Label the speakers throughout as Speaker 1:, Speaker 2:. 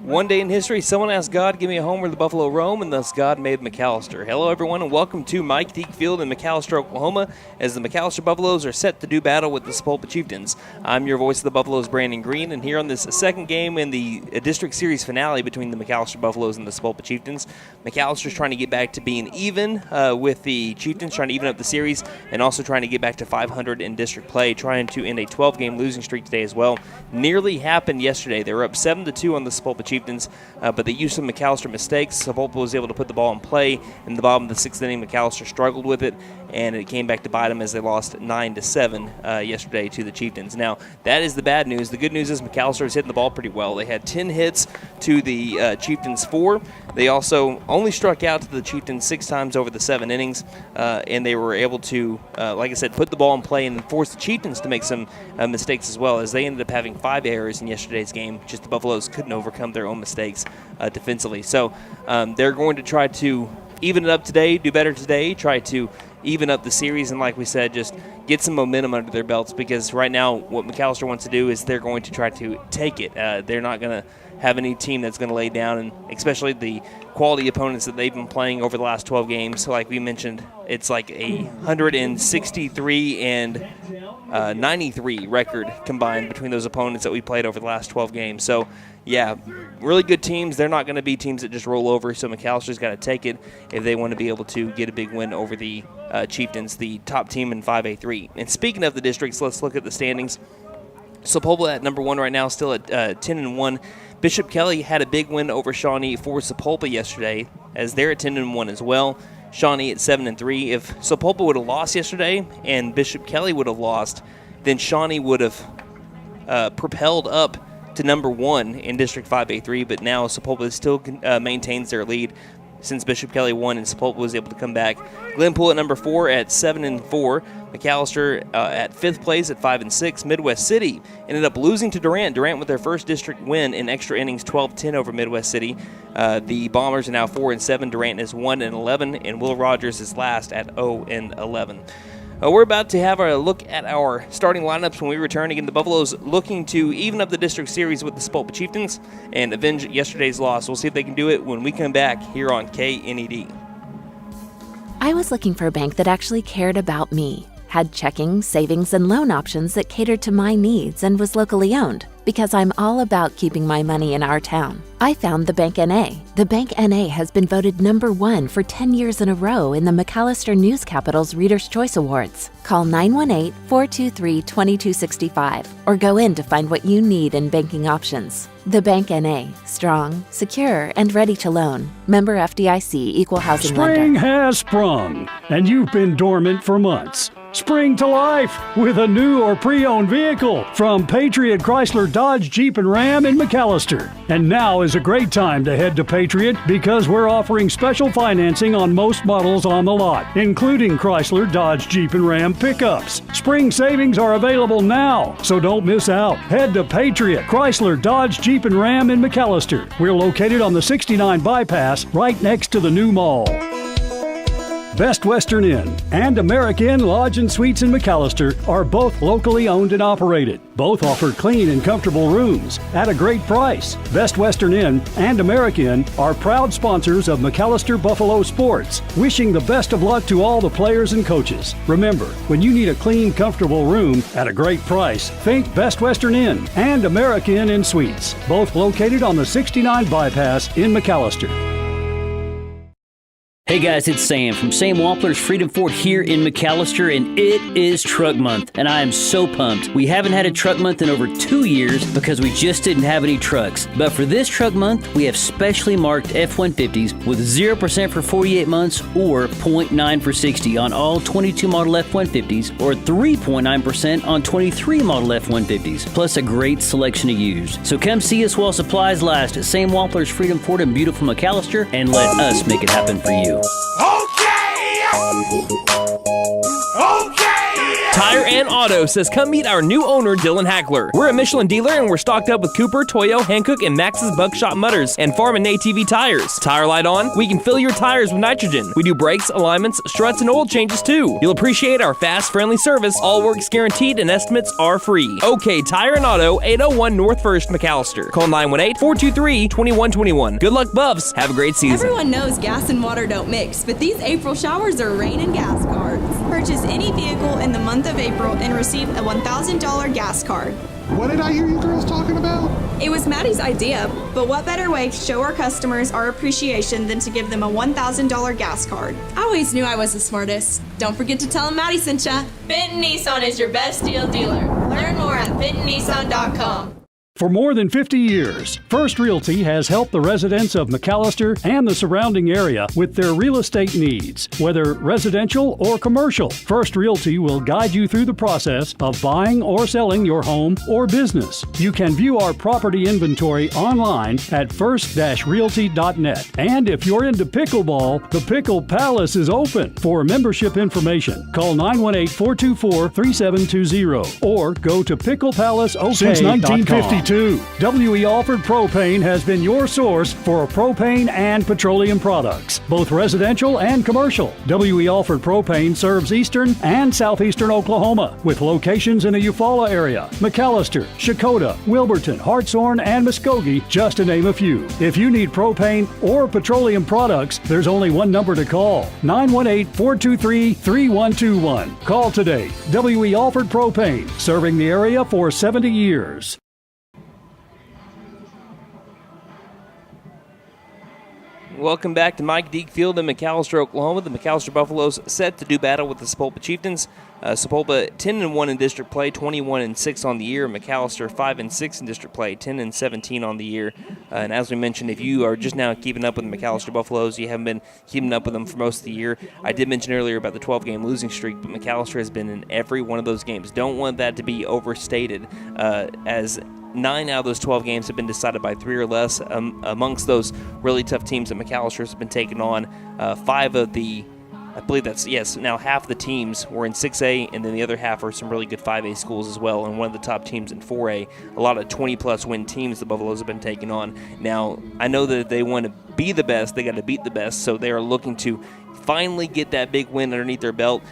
Speaker 1: One day in history, someone asked God, give me a home where the buffalo roam, and thus God made McAlester. Hello, everyone, and welcome to Mike Deak Field in McAlester, Oklahoma, as the McAlester Buffaloes are set to do battle with the Sapulpa Chieftains. I'm your voice of the Buffaloes, Brandon Green, and here on this second game in the district series finale between the McAlester Buffaloes and the Sapulpa Chieftains, McAlster's trying to get back to being even with the Chieftains, trying to even up the series, and also trying to get back to 500 in district play, trying to end a 12-game losing streak today as well. Nearly happened yesterday. They were up 7-2 on the Sapulpa Chieftains, but they used some McAlester mistakes. Sapulpa was able to put the ball in play. In the bottom of the sixth inning, McAlester struggled with it, and it came back to bite them as they lost 9-7 yesterday to the Chieftains. Now, that is the bad news. The good news is McAlester is hitting the ball pretty well. They had 10 hits to the Chieftains 4. They also only struck out to the Chieftains 6 times over the 7 innings, and they were able to, like I said, put the ball in play and force the Chieftains to make some mistakes as well, as they ended up having 5 errors in yesterday's game. Just the Buffaloes couldn't overcome their own mistakes defensively. So they're going to try to even it up today, do better today, try to even up the series, and like we said, just get some momentum under their belts, because right now what McAlester wants to do is they're going to try to take it. They're not going to have any team that's going to lay down, and especially the quality opponents that they've been playing over the last 12 games. Like we mentioned, it's like a 163 and 93 record combined between those opponents that we played over the last 12 games. So, yeah, really good teams. They're not going to be teams that just roll over, so McAlster's got to take it if they want to be able to get a big win over the Chieftains, the top team in 5A3. And speaking of the districts, let's look at the standings. Sapulpa at number 1 right now, still at 10-1. Bishop Kelly had a big win over Shawnee for Sapulpa yesterday, as they're at 10-1 as well. Shawnee at 7-3. If Sapulpa would have lost yesterday and Bishop Kelly would have lost, then Shawnee would have propelled up to number 1 in District 5A3, but now Sapulpa still maintains their lead since Bishop Kelly won and Sapulpa was able to come back. Glenpool at number 4 at 7-4. McAlester at 5th place at 5-6. Midwest City ended up losing to Durant. Durant with their first district win in extra innings, 12-10 over Midwest City. The Bombers are now 4-7. Durant is 1-11, and Will Rogers is last at 0-11. We're about to have a look at our starting lineups when we return. Again, the Buffaloes looking to even up the district series with the Sapulpa Chieftains and avenge yesterday's loss. We'll see if they can do it when we come back here on KNED.
Speaker 2: I was looking for a bank that actually cared about me, had checking, savings, and loan options that catered to my needs, and was locally owned, because I'm all about keeping my money in our town. I found the Bank NA. The Bank NA has been voted number 1 for 10 years in a row in the McAlester News Capital's Reader's Choice Awards. Call 918-423-2265 or go in to find what you need in banking options. The Bank NA. Strong, secure, and ready to loan. Member FDIC, Equal Housing Lender.
Speaker 3: Spring has sprung, and you've been dormant for months. Spring to life with a new or pre-owned vehicle from Patriot Chrysler Dodge Jeep and Ram in McAlester. And now is a great time to head to Patriot, because we're offering special financing on most models on the lot, including Chrysler Dodge Jeep and Ram pickups. Spring savings are available now, so don't miss out. Head to Patriot Chrysler Dodge Jeep and Ram in McAlester. We're located on the 69 bypass right next to the new mall. Best Western Inn and American Lodge and Suites in McAlester are both locally owned and operated. Both offer clean and comfortable rooms at a great price. Best Western Inn and American are proud sponsors of McAlester Buffalo Sports, wishing the best of luck to all the players and coaches. Remember, when you need a clean, comfortable room at a great price, think Best Western Inn and American Inn Suites, both located on the 69 bypass in McAlester.
Speaker 4: Hey guys, it's Sam from Sam Wampler's Freedom Ford here in McAlester, and it is Truck Month, and I am so pumped. We haven't had a Truck Month in over 2 years because we just didn't have any trucks. But for this Truck Month, we have specially marked F-150s with 0% for 48 months or 0.9 for 60 on all 22 model F-150s, or 3.9% on 23 model F-150s, plus a great selection of used. So come see us while supplies last at Sam Wampler's Freedom Ford in beautiful McAlester, and let us make it happen for you.
Speaker 5: Okay! Okay!
Speaker 1: Tire and Auto says come meet our new owner, Dylan Hackler. We're a Michelin dealer and we're stocked up with Cooper, Toyo, Hankook, and Max's Buckshot Mutters and Farm and ATV tires. Tire light on? We can fill your tires with nitrogen. We do brakes, alignments, struts, and oil changes too. You'll appreciate our fast, friendly service. All work's guaranteed and estimates are free. OK Tire and Auto, 801 North 1st, McAlester. Call 918-423-2121. Good luck, Buffs. Have a great season.
Speaker 5: Everyone knows gas and water don't mix, but these April showers are rain and gas cards. Purchase any vehicle in the month of April and receive a $1,000 gas card.
Speaker 6: What did I hear you girls talking about?
Speaker 5: It was Maddie's idea, but what better way to show our customers our appreciation than to give them a $1,000 gas card? I always knew I was the smartest. Don't forget to tell them Maddie sent ya. Benton Nissan is your best deal dealer. Learn more at bentonnissan.com.
Speaker 3: For more than 50 years, First Realty has helped the residents of McAlester and the surrounding area with their real estate needs, whether residential or commercial. First Realty will guide you through the process of buying or selling your home or business. You can view our property inventory online at first-realty.net. And if you're into pickleball, the Pickle Palace is open. For membership information, call 918-424-3720 or go to picklepalaceok.com. Since 1952, W.E. Alford Propane has been your source for propane and petroleum products, both residential and commercial. W.E. Alford Propane serves eastern and southeastern Oklahoma with locations in the Eufaula area, McAlester, Shakota, Wilburton, Hartshorn, and Muskogee, just to name a few. If you need propane or petroleum products, there's only one number to call, 918-423-3121. Call today. W.E. Alford Propane, serving the area for 70 years.
Speaker 1: Welcome back to Mike Deak Field in McAlester, Oklahoma. The McAlester Buffaloes set to do battle with the Sapulpa Chieftains. Sapulpa 10-1 in district play, 21-6 on the year. McAlester 5-6 in district play, 10-17 on the year. And as we mentioned, if you are just now keeping up with the McAlester Buffaloes, you haven't been keeping up with them for most of the year. I did mention earlier about the 12-game losing streak, but McAlester has been in every one of those games. Don't want that to be overstated, as 9 out of those 12 games have been decided by 3 or less. Amongst those really tough teams that McAlester has been taking on, 5 of the, I believe that's, yes, now half the teams were in 6A, and then the other half are some really good 5A schools as well, and one of the top teams in 4A. A lot of 20-plus win teams the Buffaloes have been taking on. Now, I know that if they want to be the best, they got to beat the best, so they are looking to finally get that big win underneath their belt.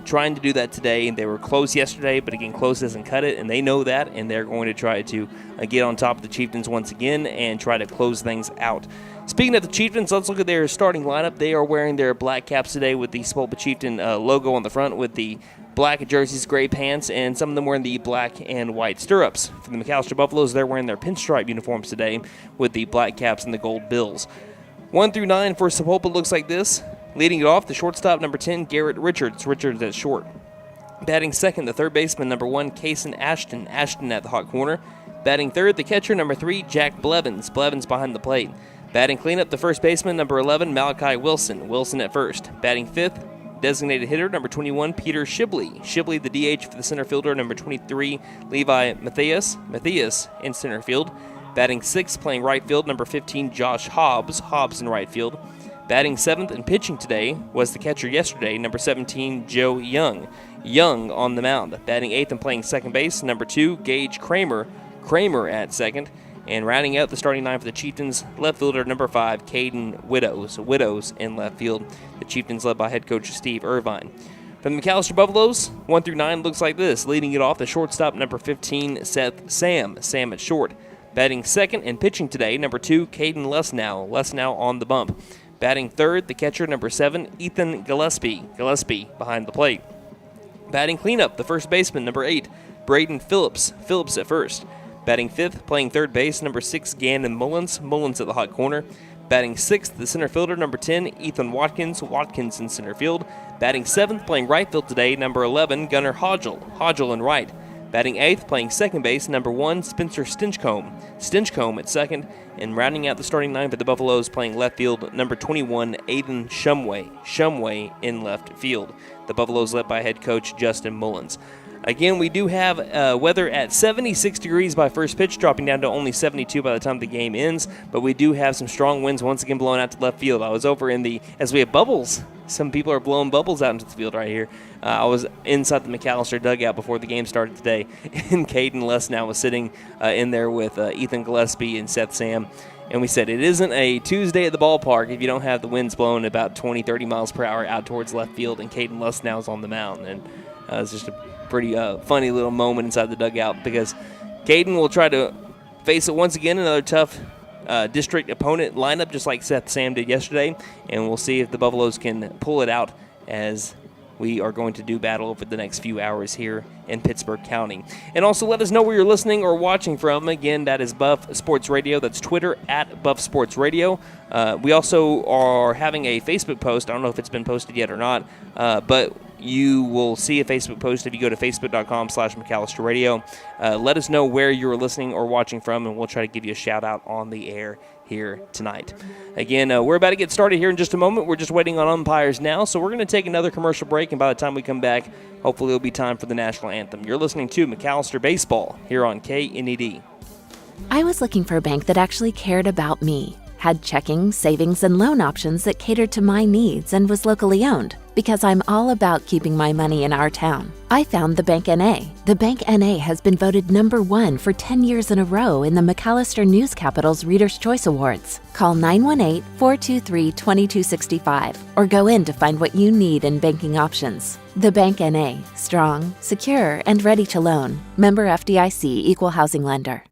Speaker 1: Trying to do that today. They were close yesterday, but again, close doesn't cut it, and they know that, and they're going to try to get on top of the Chieftains once again and try to close things out. Speaking of the Chieftains, let's look at their starting lineup. They are wearing their black caps today with the Sapulpa Chieftain logo on the front with the black jerseys, gray pants, and some of them wearing the black and white stirrups. For the McAlester Buffaloes, they're wearing their pinstripe uniforms today with the black caps and the gold bills. 1 through 9 for Sapulpa looks like this. Leading it off, the shortstop, number 10, Garrett Richards. Richards at short. Batting second, the third baseman, number 1, Kason Ashton. Ashton at the hot corner. Batting third, the catcher, number 3, Jack Blevins. Blevins behind the plate. Batting cleanup, the first baseman, number 11, Malachi Wilson. Wilson at first. Batting fifth, designated hitter, number 21, Peter Shibley. Shibley, the DH for the center fielder, number 23, Levi Matthias. Matthias in center field. Batting sixth, playing right field, number 15, Josh Hobbs. Hobbs in right field. Batting seventh and pitching today was the catcher yesterday, number 17, Joe Young. Young on the mound. Batting eighth and playing second base, number 2, Gage Kramer. Kramer at second. And rounding out the starting nine for the Chieftains, left fielder number 5, Caden Widows. Widows in left field. The Chieftains led by head coach Steve Irvine. From the McAlester Buffaloes, 1 through 9 looks like this. Leading it off, the shortstop, number 15, Seth Sam. Sam at short. Batting second and pitching today, number 2, Caden Lesnow. Lesnow on the bump. Batting third, the catcher, number 7, Ethan Gillespie. Gillespie behind the plate. Batting cleanup, the first baseman, number 8, Braden Phillips. Phillips at first. Batting fifth, playing third base, number 6, Gannon Mullins. Mullins at the hot corner. Batting sixth, the center fielder, number 10, Ethan Watkins. Watkins in center field. Batting seventh, playing right field today, number 11, Gunnar Hodgel. Hodgel in right. Batting eighth, playing second base, number 1, Spencer Stinchcomb. Stinchcomb at second. And rounding out the starting nine for the Buffaloes, playing left field, number 21, Aiden Shumway. Shumway in left field. The Buffaloes led by head coach Justin Mullins. Again, we do have weather at 76 degrees by first pitch, dropping down to only 72 by the time the game ends. But we do have some strong winds once again blowing out to left field. I was over in the, as we have bubbles some people are blowing bubbles out into the field right here. I was inside the McAlester dugout before the game started today, and Caden Lesnow was sitting in there with Ethan Gillespie and Seth Sam. And we said it isn't a Tuesday at the ballpark if you don't have the winds blowing about 20, 30 miles per hour out towards left field, and Caden Lesnow's on the mound. And it's just a pretty funny little moment inside the dugout, because Caden will try to face it once again, another tough district opponent lineup, just like Seth Sam did yesterday. And we'll see if the Buffaloes can pull it out, as we are going to do battle over the next few hours here in Pittsburgh County. And also let us know where you're listening or watching from. Again, that is Buff Sports Radio. That's Twitter at Buff Sports Radio. We also are having a Facebook post. I don't know if it's been posted yet or not, but you will see a Facebook post if you go to facebook.com/McAlester Radio. Let us know where you're listening or watching from, and we'll try to give you a shout out on the air here tonight. Again, we're about to get started here in just a moment. We're just waiting on umpires now, so we're going to take another commercial break, and by the time we come back, hopefully it'll be time for the national anthem. You're listening to McAlester Baseball here on KNED.
Speaker 2: I was looking for a bank that actually cared about me, had checking, savings, and loan options that catered to my needs, and was locally owned, because I'm all about keeping my money in our town. I found the Bank NA. The Bank NA has been voted #1 for 10 years in a row in the McAlester News Capital's Reader's Choice Awards. Call 918-423-2265 or go in to find what you need in banking options. The Bank NA, strong, secure, and ready to loan. Member FDIC, Equal Housing Lender.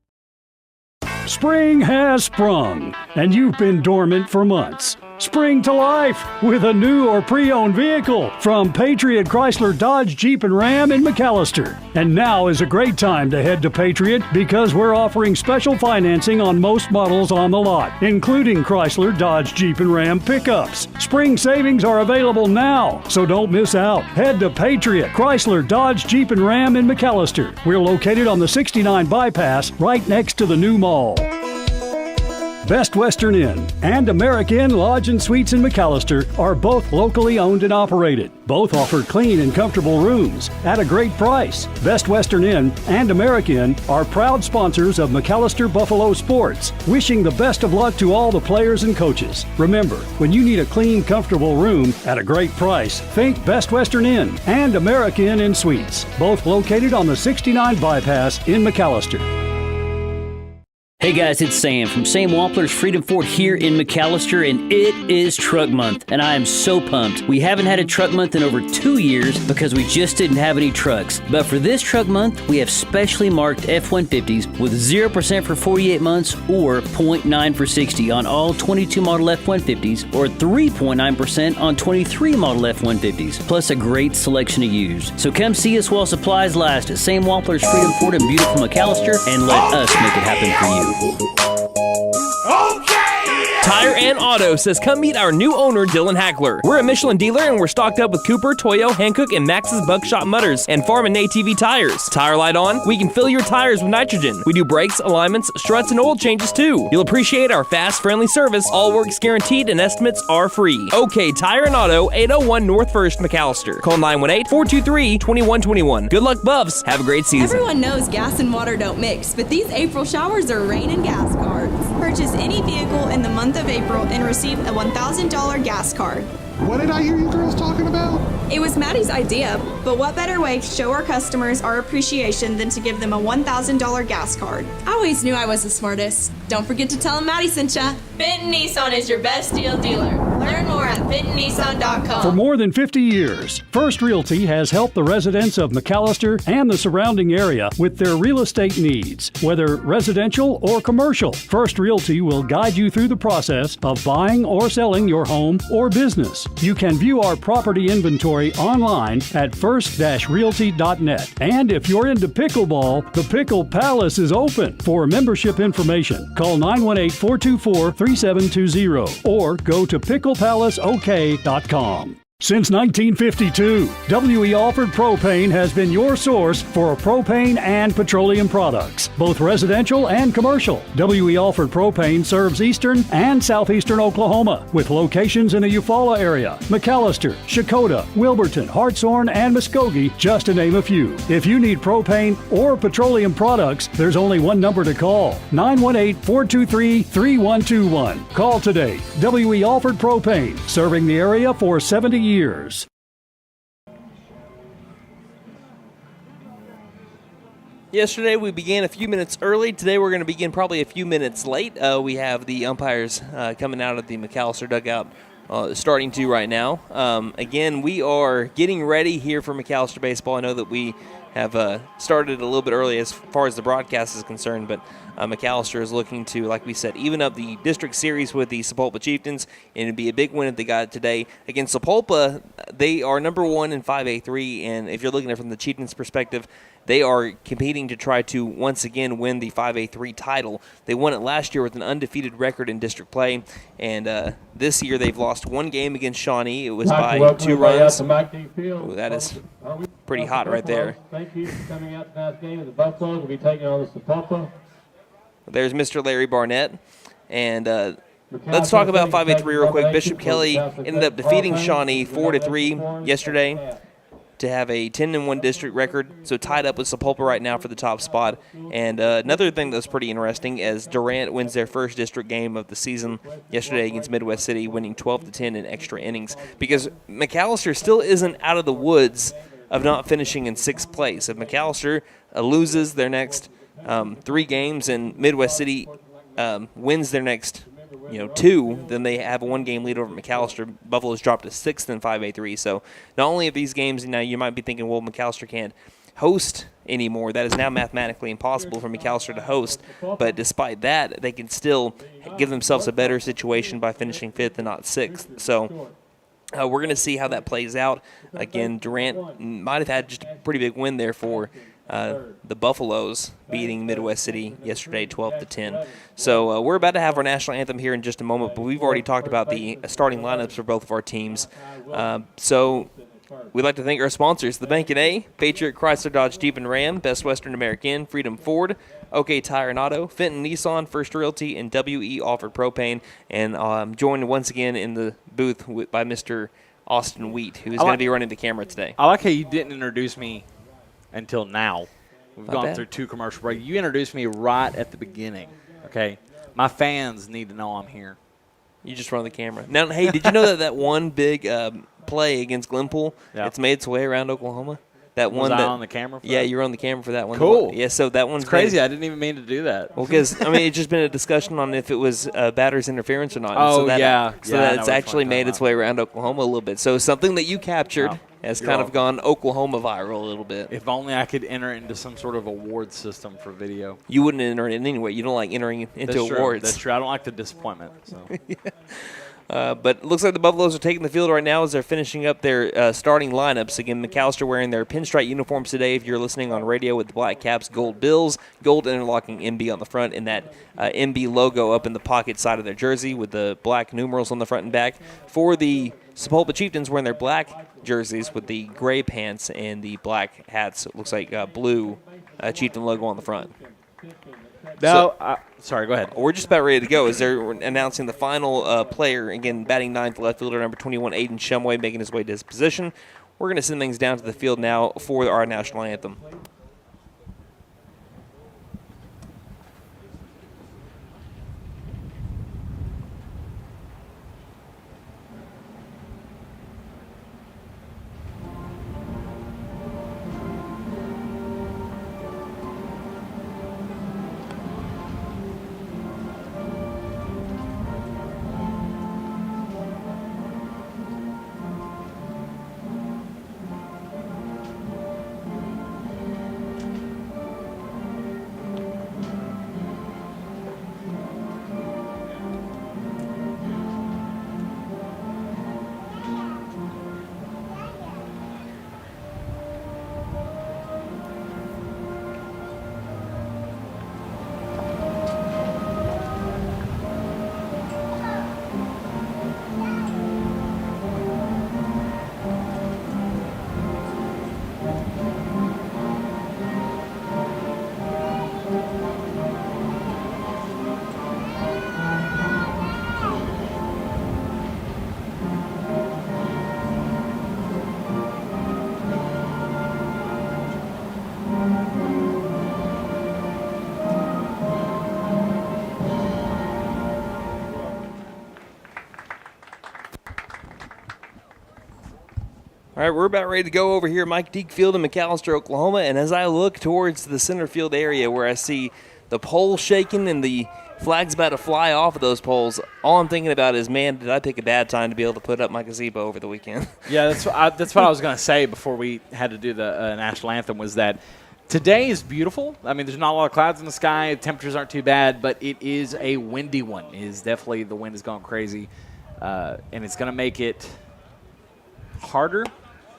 Speaker 3: Spring has sprung, and you've been dormant for months. Spring to life with a new or pre-owned vehicle from Patriot Chrysler Dodge Jeep and Ram in McAlester. And now is a great time to head to Patriot, because we're offering special financing on most models on the lot, including Chrysler Dodge Jeep and Ram pickups. Spring savings are available now, so don't miss out. Head to Patriot Chrysler Dodge Jeep and Ram in McAlester. We're located on the 69 bypass right next to the new mall. Best Western Inn and American Lodge and Suites in McAlester are both locally owned and operated. Both offer clean and comfortable rooms at a great price. Best Western Inn and American are proud sponsors of McAlester Buffalo Sports, wishing the best of luck to all the players and coaches. Remember, when you need a clean, comfortable room at a great price, think Best Western Inn and American and Suites, both located on the 69 bypass in McAlester.
Speaker 4: Hey guys, it's Sam from Sam Wampler's Freedom Ford here in McAlester, and it is Truck Month, and I am so pumped. We haven't had a Truck Month in over 2 years because we just didn't have any trucks. But for this Truck Month, we have specially marked F-150s with 0% for 48 months or 0.9 for 60 on all 22 model F-150s, or 3.9% on 23 model F-150s, plus a great selection of used. So come see us while supplies last at Sam Wampler's Freedom Ford in beautiful McAlester, and let us make it happen for you.
Speaker 1: Tire and Auto says come meet our new owner, Dylan Hackler. We're a Michelin dealer, and we're stocked up with Cooper, Toyo, Hankook, and Max's Buckshot Mutters and Farm and ATV tires. Tire light on? We can fill your tires with nitrogen. We do brakes, alignments, struts, and oil changes too. You'll appreciate our fast, friendly service. All work's guaranteed and estimates are free. OK Tire and Auto, 801 North 1st, McAlester. Call 918-423-2121. Good luck, Buffs. Have a great season.
Speaker 5: Everyone knows gas and water don't mix, but these April showers are rain and gas cards. Purchase any vehicle in the month of April and receive a $1,000 gas card.
Speaker 6: What did I hear you girls talking about?
Speaker 5: It was Maddie's idea, but what better way to show our customers our appreciation than to give them a $1,000 gas card? I always knew I was the smartest. Don't forget to tell them Maddie sent ya. Benton Nissan is your best deal dealer. Learn more at bentonnissan.com.
Speaker 3: For more than 50 years, First Realty has helped the residents of McAlester and the surrounding area with their real estate needs, whether residential or commercial. First Realty will guide you through the process of buying or selling your home or business. You can view our property inventory online at first-realty.net. And if you're into pickleball, the Pickle Palace is open. For membership information, call 918-424-3720 or go to picklepalaceok.com. Since 1952, W.E. Alford Propane has been your source for propane and petroleum products, both residential and commercial. W.E. Alford Propane serves eastern and southeastern Oklahoma, with locations in the Eufaula area, McAlester, Shakota, Wilburton, Hartshorn, and Muskogee, just to name a few. If you need propane or petroleum products, there's only one number to call, 918-423-3121. Call today. W.E. Alford Propane, serving the area for 70 years. years.
Speaker 1: Yesterday we began a few minutes early. Today we're going to begin probably a few minutes late. We have the umpires coming out of the McAlester dugout, starting to right now. Again, we are getting ready here for McAlester baseball. I know that we have started a little bit early as far as the broadcast is concerned, but McAlester is looking to, like we said, even up the district series with the Sapulpa Chieftains, and it'd be a big win if they got it today. Against Sapulpa, they are number 1 in 5A3, and if you're looking at it from the Chieftains' perspective, they are competing to try to once again win the 5A3 title. They won it last year with an undefeated record in district play, and this year they've lost one game against Shawnee. It was by 2 runs.
Speaker 7: Mike Deak Field.
Speaker 1: Ooh, that is pretty hot right there.
Speaker 7: Thank you for coming out to tonight's game. The Buffaloes will be taking on the Sapulpa.
Speaker 1: There's Mr. Larry Barnett, and let's talk about 5A3 real quick. Bishop Kelly ended up defeating Shawnee 4-3 yesterday to have a 10-1 district record, so tied up with Sapulpa right now for the top spot. And another thing that's pretty interesting is Durant wins their first district game of the season yesterday against Midwest City, winning 12-10 in extra innings, because McAlester still isn't out of the woods of not finishing in 6th place. If McAlester loses their next 3 games and Midwest City wins their next 2, then they have a 1-game lead over McAlester. Buffalo's dropped to 6th in 5A3. So not only of these games, now you might be thinking, well, McAlester can't host anymore. That is now mathematically impossible for McAlester to host. But despite that, they can still give themselves a better situation by finishing 5th and not 6th. So we're going to see how that plays out. Again, Durant might have had just a pretty big win there for the Buffaloes, beating Midwest City yesterday 12-10. So we're about to have our national anthem here in just a moment, but we've already talked about the starting lineups for both of our teams. So we'd like to thank our sponsors, the Bank & A, Patriot Chrysler Dodge Jeep and Ram, Best Western American, Freedom Ford, OK Tire and Auto, Fenton Nissan, First Realty, and WE Offered Propane. And I'm joined once again in the booth by Mr. Austin Wheat, who is going to be running the camera today.
Speaker 8: I like how you didn't introduce me until now. We've
Speaker 1: Not
Speaker 8: gone
Speaker 1: bad.
Speaker 8: through 2 commercial breaks. You introduced me right at the beginning, okay? My fans need to know I'm here.
Speaker 1: You just run the camera. Now, hey, did you know that one big play against Glenpool,
Speaker 8: Yeah.
Speaker 1: it's made its way around Oklahoma? That
Speaker 8: Was
Speaker 1: one
Speaker 8: I
Speaker 1: that,
Speaker 8: on the camera for
Speaker 1: yeah,
Speaker 8: that?
Speaker 1: you were on the camera for that one.
Speaker 8: Cool.
Speaker 1: Yeah, so that one's
Speaker 8: It's crazy.
Speaker 1: made-
Speaker 8: I didn't even mean to do that.
Speaker 1: Well, because, I mean, it's just been a discussion on if it was batter's interference or not. And
Speaker 8: Oh,
Speaker 1: so that,
Speaker 8: yeah.
Speaker 1: So
Speaker 8: Yeah, I know
Speaker 1: that's
Speaker 8: what
Speaker 1: actually
Speaker 8: you're
Speaker 1: made
Speaker 8: talking
Speaker 1: its way around Oklahoma a little bit. So something that you captured
Speaker 8: Oh,
Speaker 1: has
Speaker 8: you're
Speaker 1: kind of
Speaker 8: welcome.
Speaker 1: gone Oklahoma viral a little bit.
Speaker 8: If only I could enter it into some sort of award system for video.
Speaker 1: You wouldn't enter it anyway. You don't like entering into
Speaker 8: That's
Speaker 1: awards.
Speaker 8: True. That's true. I don't like the disappointment. So.
Speaker 1: But it looks like the Buffaloes are taking the field right now as they're finishing up their starting lineups. Again, McAlester wearing their pinstripe uniforms today. If you're listening on radio, with the black caps, gold bills, gold interlocking MB on the front, and that MB logo up in the pocket side of their jersey with the black numerals on the front and back. For the Sapulpa Chieftains, wearing their black jerseys with the gray pants and the black hats. It looks like blue Chieftain logo on the front.
Speaker 8: No, sorry, go ahead.
Speaker 1: We're just about ready to go as they're announcing the final player. Again, batting ninth, left fielder number 21, Aiden Shumway, making his way to his position. We're going to send things down to the field now for our national anthem. All right, we're about ready to go over here at Mike Deak Field in McAlester, Oklahoma, and as I look towards the center field area where I see the pole shaking and the flag's about to fly off of those poles, all I'm thinking about is, man, did I pick a bad time to be able to put up my gazebo over the weekend?
Speaker 8: Yeah, that's what I was going to say before we had to do the national anthem, was that today is beautiful. I mean, there's not a lot of clouds in the sky. Temperatures aren't too bad, but it is a windy one. It is definitely, the wind is going crazy, and it's going to make it harder.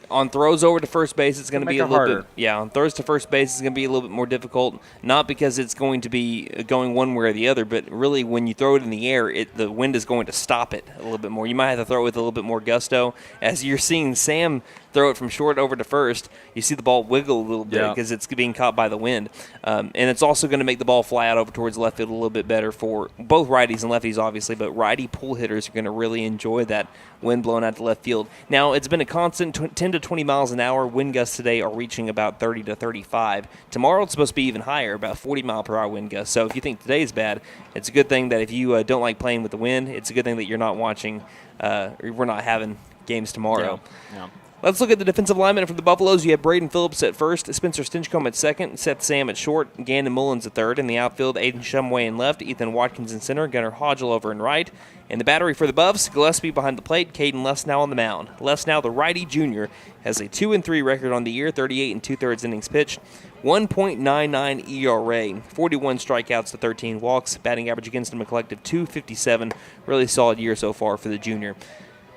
Speaker 1: On throws over to first base, it's going to be a little
Speaker 8: harder.
Speaker 1: bit. Yeah, on throws to first base, it's going to be a little bit more difficult. Not because it's going to be going one way or the other, but really when you throw it in the air, the wind is going to stop it a little bit more. You might have to throw it with a little bit more gusto. As you're seeing Sam throw it from short over to first, you see the ball wiggle a little bit because it's being caught by the wind. And it's also going to make the ball fly out over towards left field a little bit better for both righties and lefties, obviously, but righty pull hitters are going to really enjoy that wind blowing out to left field. Now, it's been a constant 10 to 20 miles an hour. Wind gusts today are reaching about 30 to 35. Tomorrow, it's supposed to be even higher, about 40 mile per hour wind gusts. So if you think today's bad, it's a good thing that if you don't like playing with the wind, it's a good thing that you're not watching, or we're not having games tomorrow.
Speaker 8: Yeah.
Speaker 1: Let's look at the defensive linemen for the Buffaloes. You have Braden Phillips at first, Spencer Stinchcomb at second, Seth Sam at short, Gandon Mullins at third. In the outfield, Aiden Shumway in left, Ethan Watkins in center, Gunnar Hodgel over in right. In the battery for the Buffs, Gillespie behind the plate, Caden Lesnow on the mound. Lesnow, the righty junior, has a 2-3 record on the year, 38 2/3 innings pitched, 1.99 ERA, 41 strikeouts to 13 walks, batting average against him a collective .257. Really solid year so far for the junior.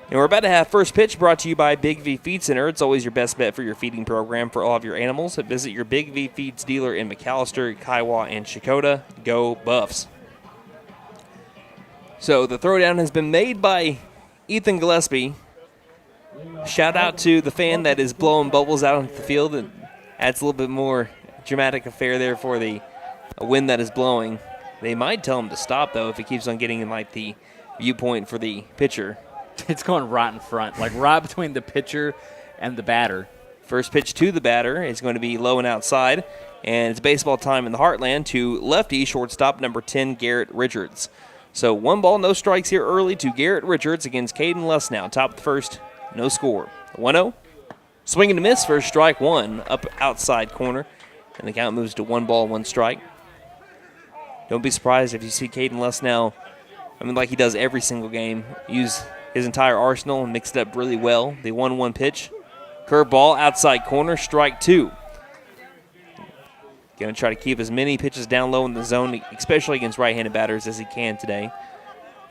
Speaker 1: And we're about to have first pitch brought to you by Big V Feed Center. It's always your best bet for your feeding program for all of your animals. Visit your Big V Feeds dealer in McAlester, Kiowa, and Chakotah. Go Buffs. So the throwdown has been made by Ethan Gillespie. Shout out to the fan that is blowing bubbles out onto the field. It adds a little bit more dramatic affair there for the wind that is blowing. They might tell him to stop, though, if it keeps on getting in like the viewpoint for the pitcher.
Speaker 8: It's going right in front, like right between the pitcher and the batter.
Speaker 1: First pitch to the batter is going to be low and outside, and it's baseball time in the Heartland to lefty shortstop number 10, Garrett Richards. So 1 ball, no strikes here early to Garrett Richards against Caden Lesnow. Top of the first, no score. 1-0. Swing and a miss for strike one, up outside corner, and the count moves to 1 ball, 1 strike. Don't be surprised if you see Caden Lesnow, like he does every single game, use his entire arsenal and mixed it up really well. The 1-1 pitch. Curveball, outside corner, strike 2. Going to try to keep as many pitches down low in the zone, especially against right-handed batters, as he can today.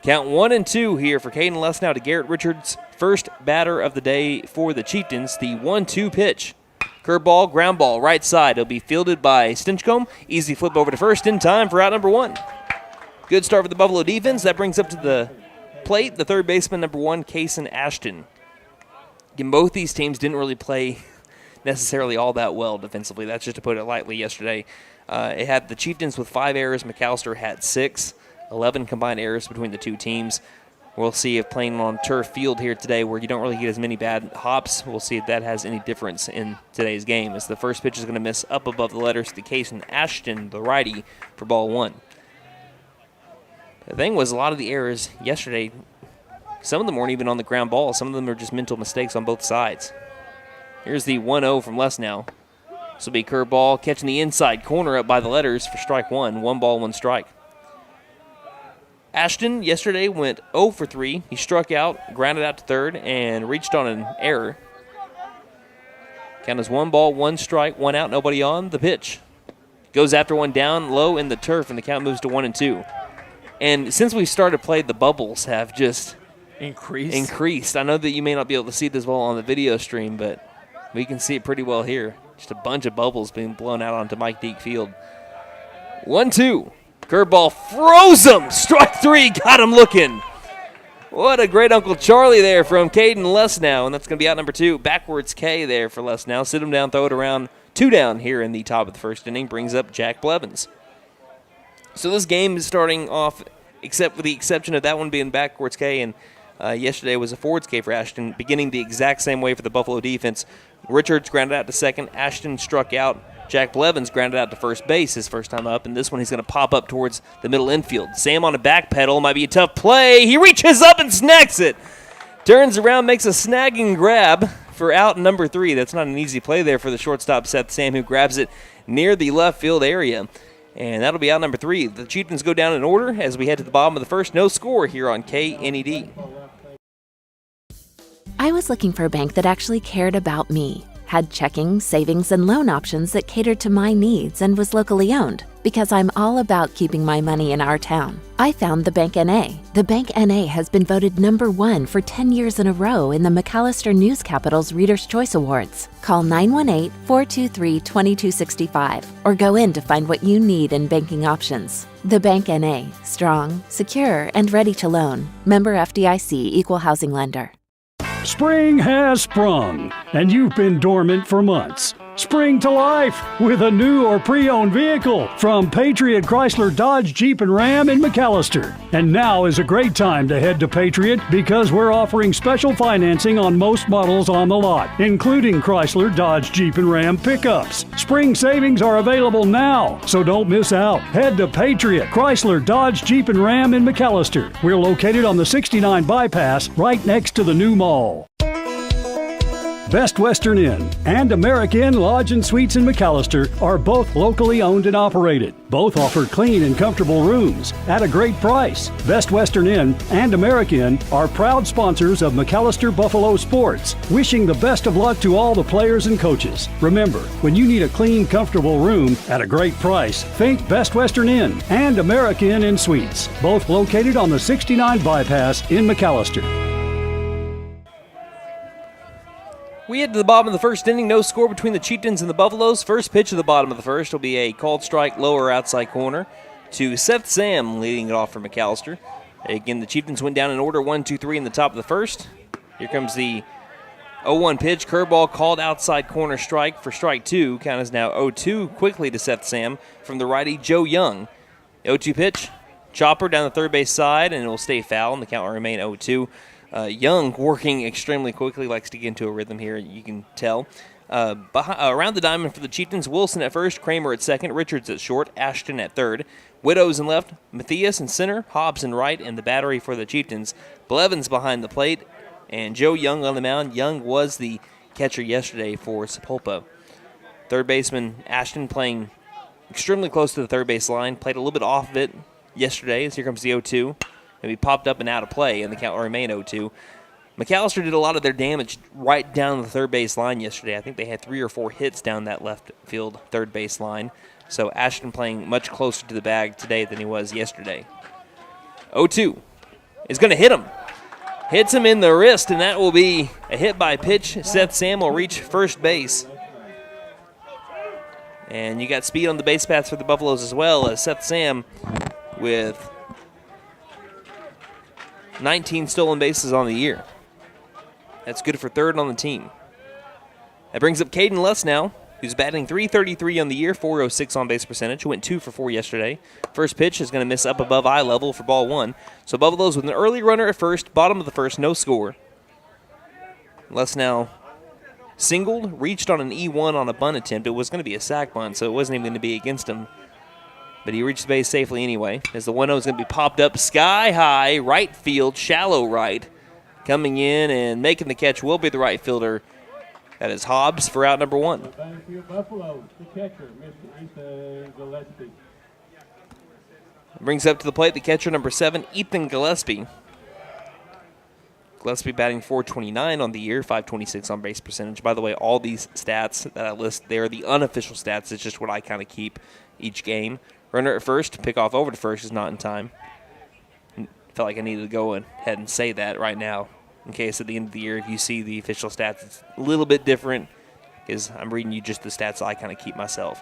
Speaker 1: Count 1-2 here for Caden Lesnow to Garrett Richards. First batter of the day for the Chieftains. The 1-2 pitch. Curveball, ground ball, right side. It'll be fielded by Stinchcomb. Easy flip over to first in time for out number 1. Good start for the Buffalo defense. That brings up to the plate the third baseman, number 1, Kason Ashton. Again, both these teams didn't really play necessarily all that well defensively. That's just to put it lightly yesterday. It had the Chieftains with 5 errors. McAlester had 6. 11 combined errors between the two teams. We'll see if playing on turf field here today where you don't really get as many bad hops, we'll see if that has any difference in today's game, as the first pitch is going to miss up above the letters to Kason Ashton, the righty, for ball 1. The thing was, a lot of the errors yesterday, some of them weren't even on the ground ball. Some of them are just mental mistakes on both sides. Here's the 1-0 from Lesnow. This will be curveball, catching the inside corner up by the letters for strike 1. 1 ball, 1 strike. Ashton yesterday went 0 for 3. He struck out, grounded out to third, and reached on an error. Count is 1 ball, 1 strike, 1 out, nobody on. The pitch goes after one down low in the turf, and the count moves to 1-2. And since we started playing, the bubbles have just increased. I know that you may not be able to see this well on the video stream, but we can see it pretty well here. Just a bunch of bubbles being blown out onto Mike Deak Field. 1-2. Curveball froze him. Strike 3. Got him looking. What a great Uncle Charlie there from Caden Lesnow. And that's going to be out number 2. Backwards K there for Lesnow. Sit him down, throw it around. 2 down here in the top of the first inning. Brings up Jack Blevins. So this game is starting off, except for the exception of that one being backwards K, and yesterday was a forwards K for Ashton, beginning the exact same way for the Buffalo defense. Richards grounded out to second. Ashton struck out. Jack Blevins grounded out to first base his first time up, and this one he's going to pop up towards the middle infield. Sam on a back pedal. Might be a tough play. He reaches up and snags it. Turns around, makes a snagging grab for out number 3. That's not an easy play there for the shortstop, Seth Sam, who grabs it near the left field area. And that'll be out number 3. The Chieftains go down in order as we head to the bottom of the first. No score here on KNED.
Speaker 2: I was looking for a bank that actually cared about me, had checking, savings, and loan options that catered to my needs, and was locally owned, because I'm all about keeping my money in our town. I found the Bank NA. The Bank NA has been voted number 1 for 10 years in a row in the McAlester News Capital's Reader's Choice Awards. Call 918-423-2265 or go in to find what you need in banking options. The Bank NA, strong, secure, and ready to loan. Member FDIC, Equal Housing Lender.
Speaker 3: Spring has sprung, and you've been dormant for months. Spring to life with a new or pre-owned vehicle from Patriot Chrysler Dodge Jeep and Ram in McAlester. And now is a great time to head to Patriot because we're offering special financing on most models on the lot, including Chrysler Dodge Jeep and Ram pickups. Spring savings are available now, so don't miss out. Head to Patriot Chrysler Dodge Jeep and Ram in McAlester. We're located on the 69 bypass right next to the new mall. Best Western Inn and American Inn Lodge and Suites in McAlester are both locally owned and operated. Both offer clean and comfortable rooms at a great price. Best Western Inn and American Inn are proud sponsors of McAlester Buffalo Sports, wishing the best of luck to all the players and coaches. Remember, when you need a clean, comfortable room at a great price, think Best Western Inn and American Inn Suites, both located on the 69 bypass in McAlester.
Speaker 1: We head to the bottom of the first inning. No score between the Chieftains and the Buffaloes. First pitch of the bottom of the first will be a called strike lower outside corner to Seth Sam, leading it off for McAlester. Again, the Chieftains went down in order 1-2-3 in the top of the first. Here comes the 0-1 pitch. Curveball called outside corner strike for strike 2. Count is now 0-2 quickly to Seth Sam from the righty Joe Young. 0-2 pitch. Chopper down the third base side, and it will stay foul, and the count will remain 0-2. Young working extremely quickly, likes to get into a rhythm here, you can tell. Around the diamond for the Chieftains, Wilson at first, Kramer at second, Richards at short, Ashton at third, Widows in left, Matthias in center, Hobbs in right, and the battery for the Chieftains. Blevins behind the plate, and Joe Young on the mound. Young was the catcher yesterday for Sapulpa. Third baseman Ashton playing extremely close to the third base line, played a little bit off of it yesterday, as here comes the 0-2. And he popped up and out of play, and the count will remain 0-2. McAlester did a lot of their damage right down the third base line yesterday. I think they had 3 or 4 hits down that left field third base line. So Ashton playing much closer to the bag today than he was yesterday. 0-2 is going to hit him. Hits him in the wrist, and that will be a hit by pitch. Seth Sam will reach first base. And you got speed on the base paths for the Buffaloes as well, as Seth Sam with 19 stolen bases on the year. That's good for third on the team. That brings up Caden Luss now, who's batting .333 on the year, .406 on base percentage. Went 2 for 4 yesterday. First pitch is going to miss up above eye level for ball 1. So Buffaloes with an early runner at first, bottom of the first, no score. Luss now singled, reached on an E1 on a bunt attempt. It was going to be a sac bunt, so it wasn't even going to be against him. But he reached the base safely anyway, as the 1-0 is going to be popped up sky high, right field, shallow right. Coming in and making the catch will be the right fielder. That is Hobbs for out number 1. Brings up to the plate the catcher number 7, Ethan Gillespie. Gillespie batting .429 on the year, .526 on base percentage. By the way, all these stats that I list, they're the unofficial stats. It's just what I kind of keep each game. Runner at first, pick off over to first is not in time. Felt like I needed to go ahead and say that right now, in case at the end of the year, if you see the official stats, it's a little bit different, because I'm reading you just the stats I kind of keep myself.